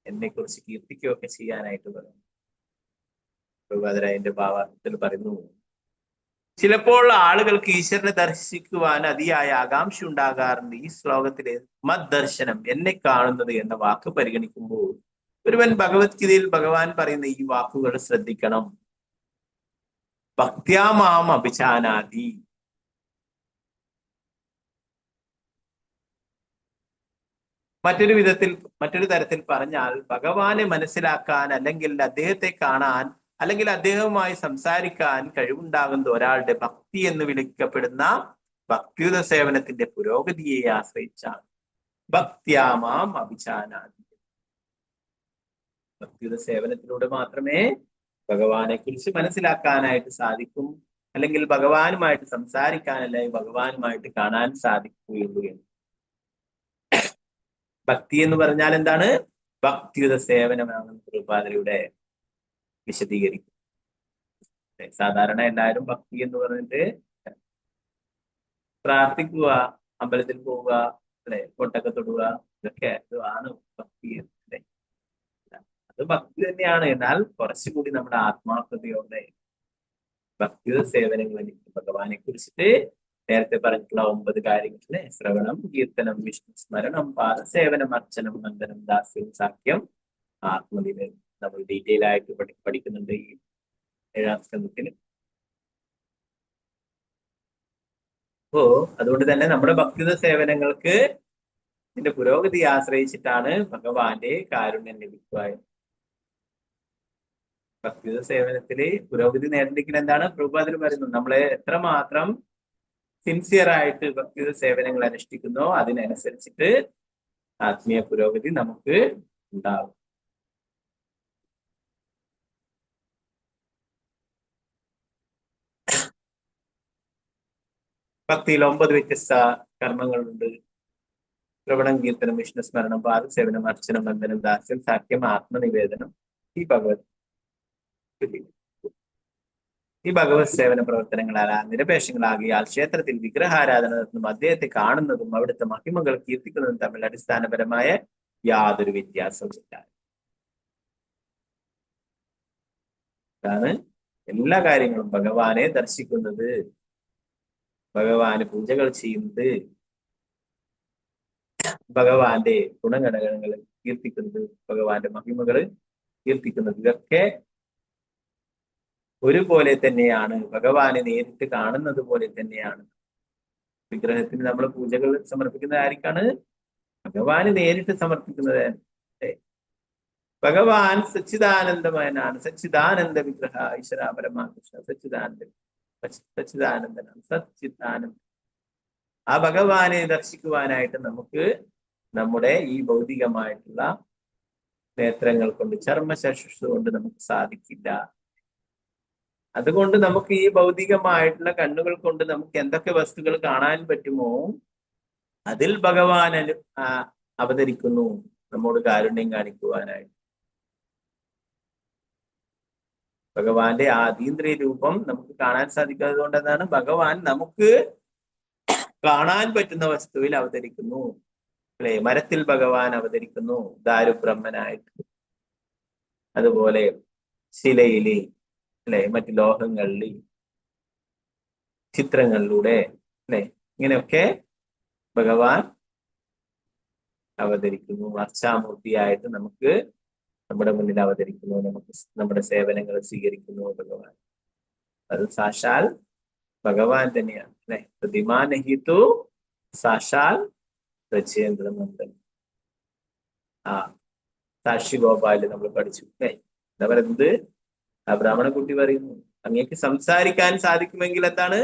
എന്നെക്കുറിച്ച് കീർത്തിക്കുകയൊക്കെ ചെയ്യാനായിട്ട് പറഞ്ഞു. ഭഗവതരായന്റെ ഭാവത്തിൽ പറയുന്നു, ചിലപ്പോൾ ആളുകൾക്ക് ഈശ്വരനെ ദർശിക്കുവാൻ അതിയായ ആകാംക്ഷ ഉണ്ടാകാറുണ്ട്. ഈ ശ്ലോകത്തിലെ മദ്ദർശനം, എന്നെ കാണുന്നത് എന്ന വാക്ക് പരിഗണിക്കുമ്പോൾ ഒരുവൻ ഭഗവത്ഗീതയിൽ ഭഗവാൻ പറയുന്ന ഈ വാക്കുകൾ ശ്രദ്ധിക്കണം. ഭക്ത്യാമാം അഭിജാനാതി. മറ്റൊരു തരത്തിൽ പറഞ്ഞാൽ, ഭഗവാനെ മനസ്സിലാക്കാൻ അല്ലെങ്കിൽ അദ്ദേഹത്തെ കാണാൻ അല്ലെങ്കിൽ അദ്ദേഹവുമായി സംസാരിക്കാൻ കഴിവുണ്ടാകുന്ന ഒരാളുടെ ഭക്തി എന്ന് വിളിക്കപ്പെടുന്ന ഭക്തിയുത സേവനത്തിന്റെ പുരോഗതിയെ ആശ്രയിച്ചാണ്. ഭക്ത്യാമാം അഭിജാനാതി. ഭക്തിയുത സേവനത്തിലൂടെ മാത്രമേ ഭഗവാനെ കുറിച്ച് മനസ്സിലാക്കാനായിട്ട് സാധിക്കും, അല്ലെങ്കിൽ ഭഗവാനുമായിട്ട് സംസാരിക്കാൻ, അല്ലെങ്കിൽ ഭഗവാനുമായിട്ട് കാണാൻ സാധിക്കുകയുള്ളൂ എന്ന്. ഭക്തി എന്ന് പറഞ്ഞാൽ എന്താണ്? ഭക്തിയുത സേവനമാണ് പ്രഭുപാദരുടെ വിശദീകരിക്കും. സാധാരണ എല്ലാവരും ഭക്തി എന്ന് പറഞ്ഞിട്ട് പ്രാർത്ഥിക്കുക, അമ്പലത്തിൽ പോവുക, അല്ലെ, കൊട്ടൊക്കെ തൊടുക, ഇതൊക്കെ ആണ് ഭക്തി. അത് ഭക്തി തന്നെയാണ്. എന്നാൽ കുറച്ചുകൂടി നമ്മുടെ ആത്മാർത്ഥതയോടെ ഭക്തിയുത സേവനങ്ങൾ ഭഗവാനെ കുറിച്ചിട്ട് നേരത്തെ പറഞ്ഞിട്ടുള്ള 9 കാര്യങ്ങളെ ശ്രവണം, കീർത്തനം, വിഷ്ണു സ്മരണം, പാദസേവനം, അർച്ചനം, വന്ദനം, ദാസ്യം, സാഖ്യം, ആത്മനിവേദനം നമ്മൾ ഡീറ്റെയിൽ ആയിട്ട് പഠിക്കുന്നുണ്ട് ഈ 7ാം സ്കന്ധത്തിൽ. അപ്പോ അതുകൊണ്ട് തന്നെ നമ്മുടെ ഭക്തിയുത സേവനങ്ങൾക്ക് ഇതിന്റെ പുരോഗതി ആശ്രയിച്ചിട്ടാണ് ഭഗവാന്റെ കാരുണ്യം ലഭിക്കുക. ഭക്തിയുത സേവനത്തില് പുരോഗതി നേടേണ്ടെങ്കിൽ എന്താണ് പ്രഭുപാദർ പറയുന്നത്? നമ്മളെ എത്രമാത്രം സിൻസിയർ ആയിട്ട് ഭക്തിയുത സേവനങ്ങൾ അനുഷ്ഠിക്കുന്നോ അതിനനുസരിച്ചിട്ട് ആത്മീയ പുരോഗതി നമുക്ക് ഉണ്ടാകും. ഭക്തിയിൽ 9 വ്യത്യസ്ത കർമ്മങ്ങളുണ്ട്. ശ്രവണം, കീർത്തനം, വിഷ്ണു സ്മരണം, പാദസേവനം, അർച്ചനം, വന്ദനം, ദാസ്യം, സാഖ്യം, ആത്മനിവേദനം. ഈ ഭഗവത് സേവന പ്രവർത്തനങ്ങളാൽ നിരപേക്ഷങ്ങളാകിയാൽ ക്ഷേത്രത്തിൽ വിഗ്രഹാരാധന നടത്തുന്നതും അദ്ദേഹത്തെ കാണുന്നതും അവിടുത്തെ മഹിമകൾ കീർത്തിക്കുന്നതും തമ്മിൽ അടിസ്ഥാനപരമായ യാതൊരു വ്യത്യാസവുമില്ല. അതാണ് എല്ലാ കാര്യങ്ങളും ഭഗവാനെ ദർശിക്കുന്നത്, ഭഗവാന് പൂജകൾ ചെയ്യുന്നത്, ഭഗവാന്റെ ഗുണഗണങ്ങൾ കീർത്തിക്കുന്നത്, ഭഗവാന്റെ മഹിമകൾ കീർത്തിക്കുന്നത്, ഇതൊക്കെ ഒരുപോലെ തന്നെയാണ്. ഭഗവാനെ നേരിട്ട് കാണുന്നത് പോലെ തന്നെയാണ്. വിഗ്രഹത്തിന് നമ്മൾ പൂജകൾ സമർപ്പിക്കുന്നത് ആർക്കാണ്? ഭഗവാന് നേരിട്ട് സമർപ്പിക്കുന്നത്. ഭഗവാൻ സച്ചിദാനന്ദമയനാണ്. സച്ചിദാനന്ദ വിഗ്രഹ ഈശ്വര പരമാകൃഷ്ണ സച്ചിദാനന്ദനാണ്. സച്ചിദാനന്ദ. ആ ഭഗവാനെ ദർശിക്കുവാനായിട്ട് നമുക്ക് നമ്മുടെ ഈ ഭൗതികമായിട്ടുള്ള നേത്രങ്ങൾ കൊണ്ട്, ചർമ്മചക്ഷുഷ കൊണ്ട് നമുക്ക് സാധിക്കില്ല. അതുകൊണ്ട് നമുക്ക് ഈ ഭൗതികമായിട്ടുള്ള കണ്ണുകൾ കൊണ്ട് നമുക്ക് എന്തൊക്കെ വസ്തുക്കൾ കാണാൻ പറ്റുമോ അതിൽ ഭഗവാൻ അവതരിക്കുന്നു, നമ്മോട് കാരുണ്യം കാണിക്കുവാനായിട്ട്. ഭഗവാന്റെ ആ അതീന്ദ്രിയ രൂപം നമുക്ക് കാണാൻ സാധിക്കാത്തത് കൊണ്ട് എന്താണ്? ഭഗവാൻ നമുക്ക് കാണാൻ പറ്റുന്ന വസ്തുവിൽ അവതരിക്കുന്നു. അല്ലെ, മരത്തിൽ ഭഗവാൻ അവതരിക്കുന്നു ദാരുബ്രഹ്മനായിട്ട്. അതുപോലെ ശിലയില്, അല്ലെ, മറ്റു ലോഹങ്ങളില്, ചിത്രങ്ങളിലൂടെ, അല്ലെ, ഇങ്ങനെയൊക്കെ ഭഗവാൻ അവതരിക്കുന്നു. അർച്ചാമൂർത്തിയായിട്ട് നമുക്ക് നമ്മുടെ മുന്നിൽ അവതരിക്കുന്നു, നമുക്ക് നമ്മുടെ സേവനങ്ങൾ സ്വീകരിക്കുന്നു ഭഗവാൻ. അത് സാക്ഷാൽ ഭഗവാൻ തന്നെയാണ്. അല്ലെ, പ്രതിമാനഹിതു സാക്ഷാൽ രചേന്ദ്രനന്ദൻ. ആ സാക്ഷി ഗോപാല് നമ്മൾ പഠിച്ചു. എന്താ പറയുന്നത്? ആ ബ്രാഹ്മണക്കുട്ടി പറയുന്നു, അങ്ങേക്ക് സംസാരിക്കാൻ സാധിക്കുമെങ്കിൽ എന്താണ്?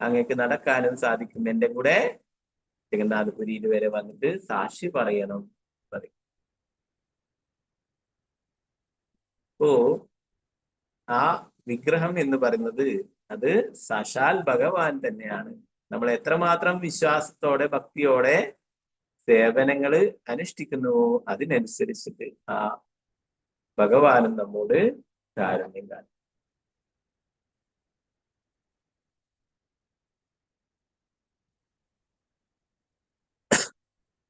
അങ്ങേക്ക് നടക്കാനും സാധിക്കും. എന്റെ കൂടെ ജഗന്നാഥപുരിയിൽ വരെ വന്നിട്ട് സാക്ഷി പറയണം പറയും. അപ്പോ ആ വിഗ്രഹം എന്ന് പറയുന്നത് അത് സാക്ഷാൽ ഭഗവാൻ തന്നെയാണ്. നമ്മൾ എത്രമാത്രം വിശ്വാസത്തോടെ ഭക്തിയോടെ സേവനങ്ങൾ അനുഷ്ഠിക്കുന്നുവോ അതിനനുസരിച്ചിട്ട് ആ ഭഗവാനും നമ്മോട് കാരുണ്യം കാണും.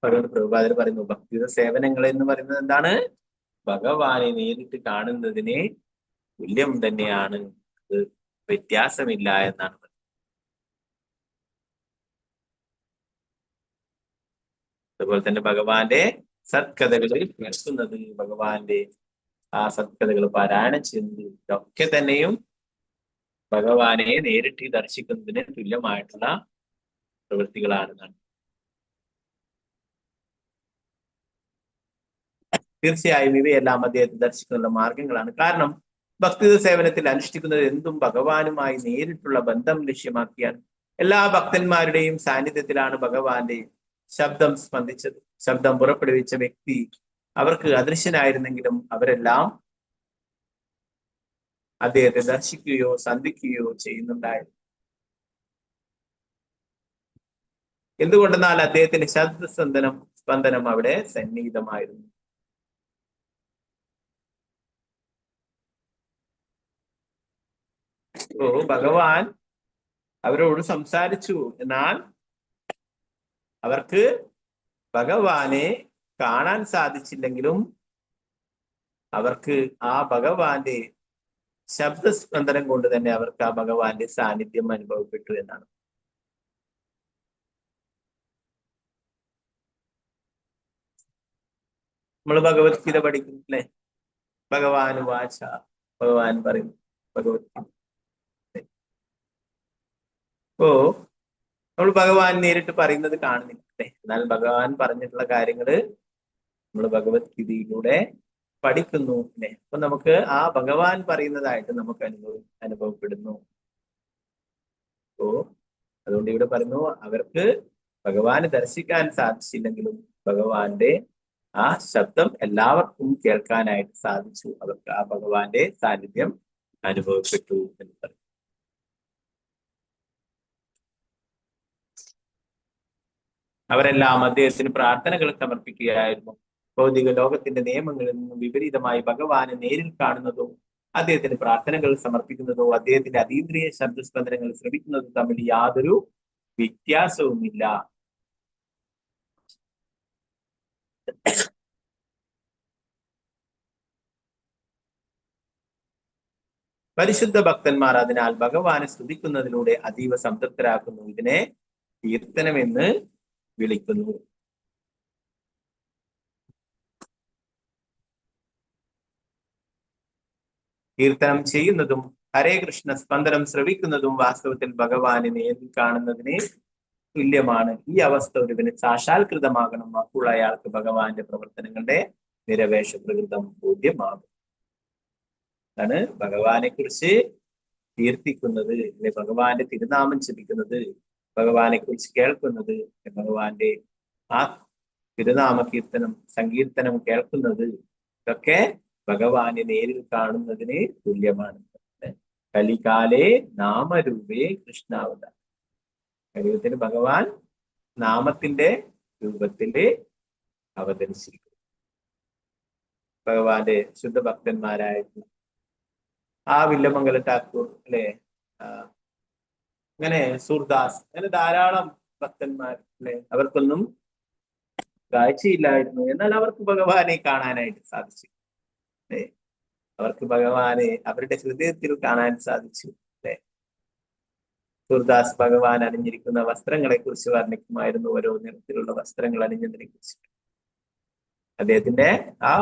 പ്രഭുപാദർ പറയുന്നു, ഭക്തിയുടെ സേവനങ്ങൾ എന്ന് പറയുന്നത് എന്താണ്? ഭഗവാനെ നേരിട്ട് കാണുന്നതിന് തുല്യം തന്നെയാണ്, അത് വ്യത്യാസമില്ല എന്നാണ്. അതുപോലെ തന്നെ ഭഗവാന്റെ സത്കഥകൾ കേൾക്കുന്നത്, ഭഗവാന്റെ ആ സത്കഥകൾ പാരായണം ചെയ്യുന്നത്, ഇതൊക്കെ തന്നെയും ഭഗവാനെ നേരിട്ട് ദർശിക്കുന്നതിന് തുല്യമായിട്ടുള്ള പ്രവൃത്തികളാണെന്നാണ്. തീർച്ചയായും ഇവയെല്ലാം അദ്ദേഹത്തെ ദർശിക്കാനുള്ള മാർഗങ്ങളാണ്. കാരണം ഭക്തിയുടെ സേവനത്തിൽ അനുഷ്ഠിക്കുന്നത് എന്തും ഭഗവാനുമായി നേരിട്ടുള്ള ബന്ധം ലക്ഷ്യമാക്കിയാണ്. എല്ലാ ഭക്തന്മാരുടെയും സാന്നിധ്യത്തിലാണ് ഭഗവാന്റെ ശബ്ദം സ്പന്ദിച്ചത്. ശബ്ദം പുറപ്പെടുവിച്ച വ്യക്തി അവർക്ക് അദൃശ്യനായിരുന്നെങ്കിലും അവരെല്ലാം അദ്ദേഹത്തെ ദർശിക്കുകയോ സന്ധിക്കുകയോ ചെയ്യുന്നുണ്ടായിരുന്നു. എന്തുകൊണ്ടെന്നാൽ അദ്ദേഹത്തിന്റെ ശബ്ദസ്പന്ദനം അവിടെ സന്നിഹിതമായിരുന്നു. ഭഗവാൻ അവരോട് സംസാരിച്ചു, എന്നാൽ അവർക്ക് ഭഗവാനെ കാണാൻ സാധിച്ചില്ലെങ്കിലും അവർക്ക് ആ ഭഗവാന്റെ ശബ്ദസ്പന്ദനം കൊണ്ട് തന്നെ അവർക്ക് ആ ഭഗവാന്റെ സാന്നിധ്യം അനുഭവപ്പെട്ടു എന്നാണ്. നമ്മൾ ഭഗവത്ഗീത പഠിക്കുന്നു, അല്ലെ? ഭഗവാൻ വാച, ഭഗവാൻ പറയുന്നു ഭഗവത്ഗീത. അപ്പോ നമ്മൾ ഭഗവാൻ നേരിട്ട് പറയുന്നത് കാണുന്നില്ല, അല്ലെ? എന്നാൽ ഭഗവാൻ പറഞ്ഞിട്ടുള്ള കാര്യങ്ങള് നമ്മൾ ഭഗവത്ഗീതയിലൂടെ പഠിക്കുന്നു, അല്ലെ? അപ്പൊ നമുക്ക് ആ ഭഗവാൻ പറയുന്നതായിട്ട് നമുക്ക് അനുഭവപ്പെടുന്നു. അപ്പോ അതുകൊണ്ട് ഇവിടെ പറയുന്നു, അവർക്ക് ഭഗവാനെ ദർശിക്കാൻ സാധിച്ചില്ലെങ്കിലും ഭഗവാന്റെ ആ ശബ്ദം എല്ലാവർക്കും കേൾക്കാനായിട്ട് സാധിച്ചു. അവർക്ക് ആ ഭഗവാന്റെ സാന്നിധ്യം അനുഭവപ്പെട്ടു എന്ന് പറയും. അവരെല്ലാം അദ്ദേഹത്തിന് പ്രാർത്ഥനകൾ സമർപ്പിക്കുകയായിരുന്നു. ഭൗതിക ലോകത്തിന്റെ നിയമങ്ങളിൽ നിന്നും വിപരീതമായി ഭഗവാനെ നേരിൽ കാണുന്നതോ അദ്ദേഹത്തിന് പ്രാർത്ഥനകൾ സമർപ്പിക്കുന്നതോ അദ്ദേഹത്തിന്റെ അതീന്ദ്രിയ ശബ്ദസ്പന്ദനങ്ങൾ ശ്രമിക്കുന്നതോ തമ്മിൽ യാതൊരു വ്യത്യാസവുമില്ല. പരിശുദ്ധ ഭക്തന്മാർ അതിനാൽ ഭഗവാനെ സ്തുതിക്കുന്നതിലൂടെ അതീവ സംതൃപ്തരാക്കുന്നു. ഇതിനെ കീർത്തനമെന്ന് വിളിക്കുന്നു. കീർത്തനം ചെയ്യുന്നതും ഹരേ കൃഷ്ണ സ്പന്ദനം ശ്രവിക്കുന്നതും വാസ്തവത്തിൽ ഭഗവാനെ നേരിൽ കാണുന്നതിനെ തുല്യമാണ്. ഈ അവസ്ഥ ഒരുവിന് സാക്ഷാത്കൃതമാകണം. അപ്പോൾ അയാൾക്ക് ഭഗവാന്റെ പ്രവർത്തനങ്ങളുടെ നിരവേശ പ്രകൃതം ബോധ്യമാകും. അതാണ് ഭഗവാനെ കുറിച്ച് കീർത്തിക്കുന്നത്, ഭഗവാന്റെ തിരുനാമം ജപിക്കുന്നത്, ഭഗവാനെ കുറിച്ച് കേൾക്കുന്നത്, ഭഗവാന്റെ ആ തിരുനാമ കീർത്തനം സങ്കീർത്തനം കേൾക്കുന്നത്, ഇതൊക്കെ ഭഗവാനെ നേരിൽ കാണുന്നതിന് തുല്യമാണ്. കലികാലേ നാമരൂപേ കൃഷ്ണാവതാരം. കലിയുഗത്തിന് ഭഗവാൻ നാമത്തിന്റെ രൂപത്തില് അവതരിച്ചിരിക്കുന്നു. ഭഗവാന്റെ ശുദ്ധഭക്തന്മാരായിട്ടുള്ള ആ വില്ലമംഗല ഠാക്കൂർ അല്ലെ, അങ്ങനെ സൂർദാസ്, അങ്ങനെ ധാരാളം ഭക്തന്മാർ അല്ലെ, അവർക്കൊന്നും കാഴ്ചയില്ലായിരുന്നു. എന്നാൽ അവർക്ക് ഭഗവാനെ കാണാനായിട്ട് സാധിച്ചു. അല്ലെ, അവർക്ക് ഭഗവാനെ അവരുടെ ഹൃദയത്തിൽ കാണാൻ സാധിച്ചു. അല്ലെ, സൂർദാസ് ഭഗവാൻ അണിഞ്ഞിരിക്കുന്ന വസ്ത്രങ്ങളെ കുറിച്ച് വർണ്ണിക്കുമായിരുന്നു. ഓരോ നിറത്തിലുള്ള വസ്ത്രങ്ങൾ അണിഞ്ഞതിനെ കുറിച്ച്. അദ്ദേഹത്തിന്റെ ആ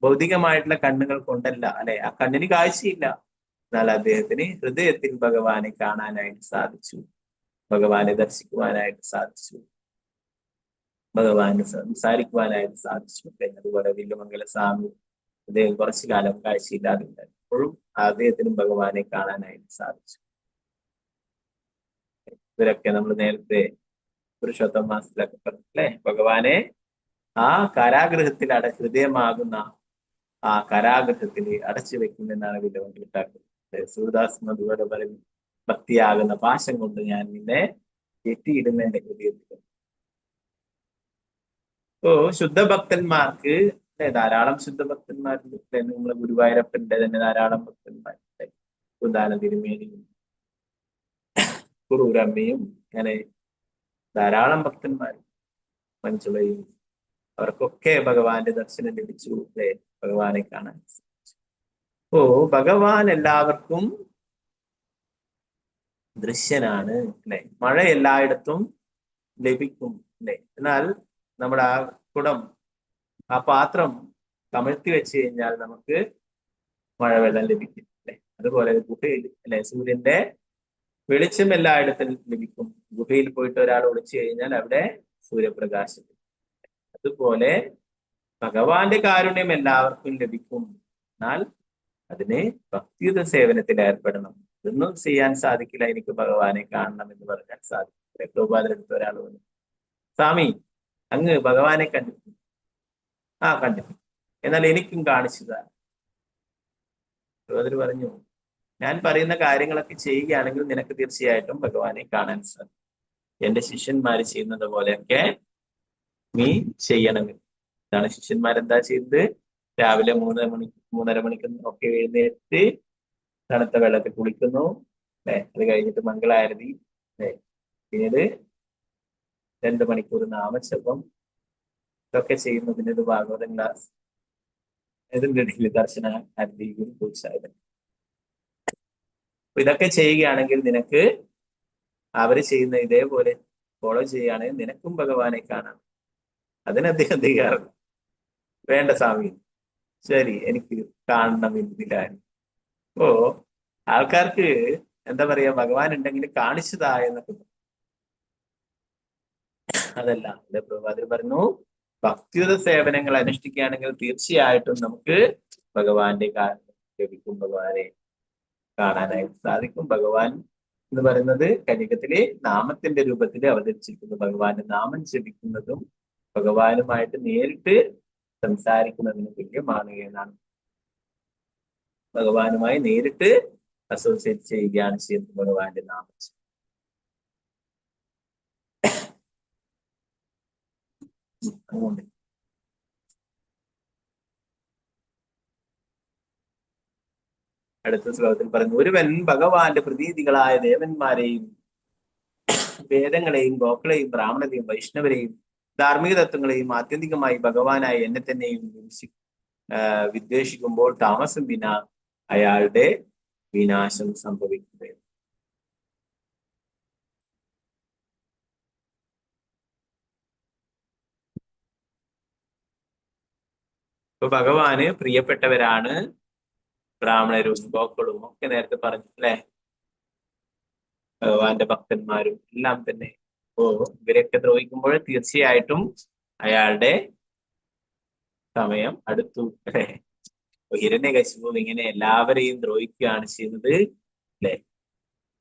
ഭൗതികമായിട്ടുള്ള കണ്ണുകൾ കൊണ്ടല്ല, അല്ലെ, ആ കണ്ണിന് കാഴ്ചയില്ല. എന്നാൽ അദ്ദേഹത്തിന് ഹൃദയത്തിൽ ഭഗവാനെ കാണാനായിട്ട് സാധിച്ചു, ഭഗവാനെ ദർശിക്കുവാനായിട്ട് സാധിച്ചു, ഭഗവാന് സംസാരിക്കുവാനായിട്ട് സാധിച്ചു. അതുപോലെ വില്ലുമംഗല സ്വാമി, അദ്ദേഹം കുറച്ചു കാലം കാഴ്ചയില്ലാതെ ഉണ്ടായിരുന്നപ്പോഴും അദ്ദേഹത്തിനും ഭഗവാനെ കാണാനായിട്ട് സാധിച്ചു. ഇവരൊക്കെ നമ്മൾ നേരത്തെ പുരുഷോത്തമ മാസത്തിലൊക്കെ പറഞ്ഞില്ലേ, ഭഗവാനെ ആ കാരാഗ്രഹത്തിൽ ഹൃദയമാകുന്ന ആ കാരാഗ്രഹത്തിൽ അടച്ചു വെക്കുമെന്നാണ് വില്ലുമംഗല ഠാക്കൂർ. സൂർദാസ് അതുപോലെ പറയുന്നു, ഭക്തിയാകുന്ന പാശം കൊണ്ട് ഞാൻ നിന്നെ കെട്ടിയിടുന്ന എന്റെ ഹൃദയത്തിൽ. ഓ ശുദ്ധഭക്തന്മാർക്ക് ധാരാളം ശുദ്ധഭക്തന്മാരുണ്ട്. നമ്മളെ ഗുരുവായൂരപ്പന്റെ തന്നെ ധാരാളം ഭക്തന്മാരുണ്ട്. ഉദാന തിരുമേനിയും കുറൂരമ്മയും അങ്ങനെ ധാരാളം ഭക്തന്മാരും മഞ്ജുളയും, അവർക്കൊക്കെ ഭഗവാന്റെ ദർശനം ലഭിച്ചു. അല്ലെ, ഭഗവാനെ കാണാൻ സാധിച്ചു. ഓ ഭഗവാൻ എല്ലാവർക്കും ദൃശ്യനാണ്. അല്ലെ, മഴ എല്ലായിടത്തും ലഭിക്കും. അല്ലെ, എന്നാൽ നമ്മുടെ ആ കുടം, ആ പാത്രം കമഴ്ത്തി വെച്ച് കഴിഞ്ഞാൽ നമുക്ക് മഴവെള്ളം ലഭിക്കും. അല്ലെ, അതുപോലെ ഗുഹയിൽ അല്ലെ, സൂര്യന്റെ വെളിച്ചം എല്ലായിടത്തും ലഭിക്കും. ഗുഹയിൽ പോയിട്ട് ഒരാൾ ഒളിച്ചു കഴിഞ്ഞാൽ അവിടെ സൂര്യപ്രകാശം. അതുപോലെ ഭഗവാന്റെ കാരുണ്യം എല്ലാവർക്കും ലഭിക്കും. എന്നാൽ അതിന് ഭക്തിയുത സേവനത്തിൽ ഏർപ്പെടണം. ഇതൊന്നും ചെയ്യാൻ സാധിക്കില്ല, എനിക്ക് ഭഗവാനെ കാണണം എന്ന് പറഞ്ഞാൽ സാധിക്കില്ല. പ്രഭുപാദരെടുത്ത ഒരാൾ പറഞ്ഞു, സ്വാമി അങ്ങ് ഭഗവാനെ കണ്ടിട്ടുണ്ട്. ആ കണ്ടിട്ടുണ്ട്, എന്നാൽ എനിക്കും കാണിച്ചതാണ്. പ്രഭുപാദർ പറഞ്ഞു, ഞാൻ പറയുന്ന കാര്യങ്ങളൊക്കെ ചെയ്യുകയാണെങ്കിൽ നിനക്ക് തീർച്ചയായിട്ടും ഭഗവാനെ കാണാൻ സാധിക്കും. എന്റെ ശിഷ്യന്മാര് ചെയ്യുന്നത് പോലെയൊക്കെ നീ ചെയ്യണമെന്ന്. ഇതാണ് ശിഷ്യന്മാരെന്താ ചെയ്തത്? രാവിലെ 3:30 മണിക്ക് ഒക്കെ എഴുന്നേറ്റ് തണുത്ത വെള്ളത്തിൽ കുളിക്കുന്നു. അല്ലെ, അത് കഴിഞ്ഞിട്ട് മംഗളാരതി. അല്ലെ, പിന്നീട് 2 മണിക്കൂർ നാമജപം. ഇതൊക്കെ ചെയ്യുന്നതിന് ഒരു ഭാഗവതം ക്ലാസ്, ഇതിന്റെ ഇടയിൽ ദർശന അരതി ഗുരുപൂജായതൻ. അപ്പൊ ഇതൊക്കെ ചെയ്യുകയാണെങ്കിൽ നിനക്ക് അവര് ചെയ്യുന്ന ഇതേപോലെ ഫോളോ ചെയ്യുകയാണെങ്കിൽ നിനക്കും ഭഗവാനെ കാണാം. അതിന് അദ്ദേഹം ചെയ്യാറ് വേണ്ട സ്വാമി, ശരി എനിക്ക് കാണണം എന്നില്ലായിരുന്നു. അപ്പോ ആൾക്കാർക്ക് എന്താ പറയാ, ഭഗവാൻ ഉണ്ടെങ്കിൽ കാണിച്ചതാ എന്നൊക്കെ. അതല്ല, ഇവിടെ പ്രഭുപാദർ പറഞ്ഞു, ഭക്തിയുത സേവനങ്ങൾ അനുഷ്ഠിക്കുകയാണെങ്കിൽ തീർച്ചയായിട്ടും നമുക്ക് ഭഗവാന്റെ ലഭിക്കും, ഭഗവാനെ കാണാനായിട്ട് സാധിക്കും. ഭഗവാൻ എന്ന് പറയുന്നത് കലിയുഗത്തിലെ നാമത്തിന്റെ രൂപത്തിൽ അവതരിച്ചിരിക്കുന്നു. ഭഗവാന്റെ നാമം ജപിക്കുന്നതും ഭഗവാനുമായിട്ട് നേരിട്ട് സംസാരിക്കുന്നതിന് തുല്യമാണ് എന്നാണ്. ഭഗവാനുമായി നേരിട്ട് അസോസിയേറ്റ് ചെയ്യുകയാണ് ചെയ്യുന്നത് ഭഗവാന്റെ നാമം. അതുകൊണ്ട് അടുത്ത ശ്ലോകത്തിൽ പറയുന്നു, ഒരുവൻ ഭഗവാന്റെ പ്രതീതികളായ ദേവന്മാരെയും വേദങ്ങളെയും ഗോക്കളെയും ബ്രാഹ്മണരെയും വൈഷ്ണവരെയും ധാർമ്മിക തത്വങ്ങളെയും ആത്യന്തികമായി ഭഗവാനായ എന്നെ തന്നെയും വിദ്വേഷിക്കുമ്പോൾ താമസം വിന അയാളുടെ വിനാശം സംഭവിക്കുകയും. ഇപ്പൊ ഭഗവാന് പ്രിയപ്പെട്ടവരാണ് ബ്രാഹ്മണരും ഗോക്കളും ഒക്കെ നേരത്തെ പറഞ്ഞു അല്ലെ, ഭഗവാന്റെ ഭക്തന്മാരും എല്ലാം തന്നെ. അപ്പോ ഇവരെയൊക്കെ ദ്രോഹിക്കുമ്പോൾ തീർച്ചയായിട്ടും അയാളുടെ സമയം അടുത്തു അല്ലെ. ഹിരണ്യകശിപു ഇങ്ങനെ എല്ലാവരെയും ദ്രോഹിക്കുകയാണ് ചെയ്യുന്നത് അല്ലെ.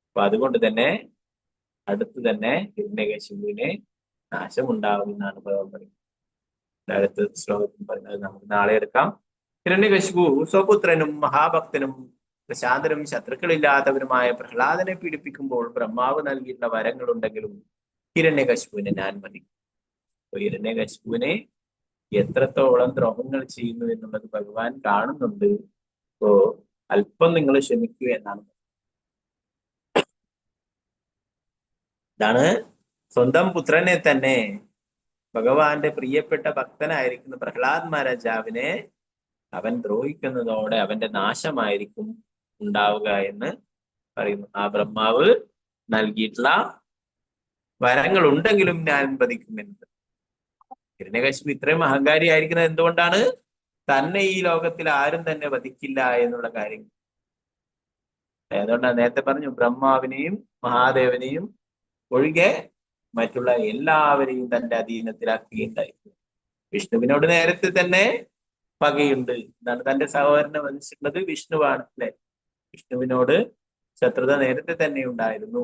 അപ്പൊ അതുകൊണ്ട് തന്നെ അടുത്ത് തന്നെ ഹിരണ്യകശിപുവിന് നാശമുണ്ടാവുമെന്നാണ് ഭഗവാൻ പറയുന്നത്. അടുത്ത ശ്ലോകത്തിൽ പറയുന്നത് നമുക്ക് നാളെ എടുക്കാം. ഹിരണ്യകശിപു സ്വപുത്രനും മഹാഭക്തനും പ്രശാന്തനും ശത്രുക്കളില്ലാത്തവരുമായ പ്രഹ്ലാദനെ പീഡിപ്പിക്കുമ്പോൾ ബ്രഹ്മാവ് നൽകിയിട്ടുള്ള വരങ്ങളുണ്ടെങ്കിലും ഹിരണ്യകശിപുവിനെ ഞാൻ മതിക്കും. അപ്പൊ ഹിരണ്യകശിപുവിനെ എത്രത്തോളം ദ്രോഹങ്ങൾ ചെയ്യുന്നു എന്നുള്ളത് ഭഗവാൻ കാണുന്നുണ്ട്. അപ്പോ അല്പം നിങ്ങൾ ക്ഷമിക്കുക എന്നാണ്. ഇതാണ് സ്വന്തം പുത്രനെ തന്നെ, ഭഗവാന്റെ പ്രിയപ്പെട്ട ഭക്തനായിരിക്കുന്ന പ്രഹ്ലാദ് മഹാരാജാവിനെ അവൻ ദ്രോഹിക്കുന്നതോടെ അവന്റെ നാശമായിരിക്കും ഉണ്ടാവുക എന്ന് പറയുന്നു. ആ ബ്രഹ്മാവ് നൽകിയിട്ടുള്ള വരങ്ങൾ ഉണ്ടെങ്കിലും ഞാൻ വധിക്കുമെന്നത്. ഹിരണ്യകശിപു ഇത്രയും അഹങ്കാരി ആയിരിക്കുന്നത് എന്തുകൊണ്ടാണ്? തന്നെ ഈ ലോകത്തിൽ ആരും തന്നെ വധിക്കില്ല എന്നുള്ള കാര്യം. അതുകൊണ്ടാണ് നേരത്തെ പറഞ്ഞു, ബ്രഹ്മാവിനെയും മഹാദേവനെയും ഒഴികെ മറ്റുള്ള എല്ലാവരെയും തന്റെ അധീനത്തിലാക്കുകയുണ്ടായി. വിഷ്ണുവിനോട് നേരത്തെ തന്നെ പകയുണ്ട്. എന്താണ്? തന്റെ സഹോദരനെ വധിച്ചിട്ടുള്ളത് വിഷ്ണുവാണ് അല്ലെ. വിഷ്ണുവിനോട് ശത്രുത നേരത്തെ തന്നെ ഉണ്ടായിരുന്നു.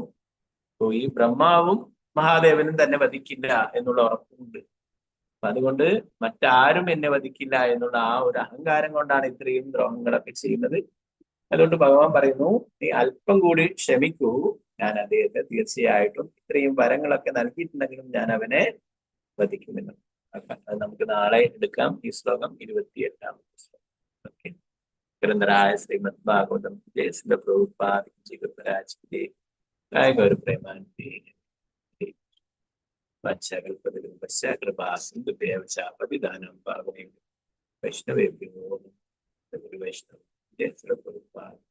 അപ്പോ ഈ ബ്രഹ്മാവും മഹാദേവനും തന്നെ വധിക്കില്ല എന്നുള്ള ഉറപ്പുണ്ട്. അപ്പൊ അതുകൊണ്ട് മറ്റാരും എന്നെ വധിക്കില്ല എന്നുള്ള ആ ഒരു അഹങ്കാരം കൊണ്ടാണ് ഇത്രയും ദ്രോഹങ്ങളൊക്കെ ചെയ്യുന്നത്. അതുകൊണ്ട് ഭഗവാൻ പറയുന്നു, നീ അല്പം കൂടി ക്ഷമിക്കൂ, ഞാൻ അദ്ദേഹത്തെ തീർച്ചയായിട്ടും ഇത്രയും വരങ്ങളൊക്കെ നൽകിയിട്ടുണ്ടെങ്കിലും ഞാൻ അവനെ വധിക്കുമെന്ന്. അത് നമുക്ക് നാളെ എടുക്കാം. ഈ ശ്ലോകം 28-ാമത്തെ ശ്ലോകം. ഓക്കെ. ഗ്രന്ഥരായ ശ്രീമദ് ഭാഗവതം ജയശ്രീ പ്രഭുപാദ് ജീവരാജ് ഗൗര പ്രേമാനന്ദി പശ്ചാകൽപതിലും പശ്ചാകൃപാസിന്ദുദേവചാപതിദാനം ഭാഗവേ വൈഷ്ണവേഭ്യോ വൈഷ്ണവ ജയശ്രീ പ്രഭുപാദ്.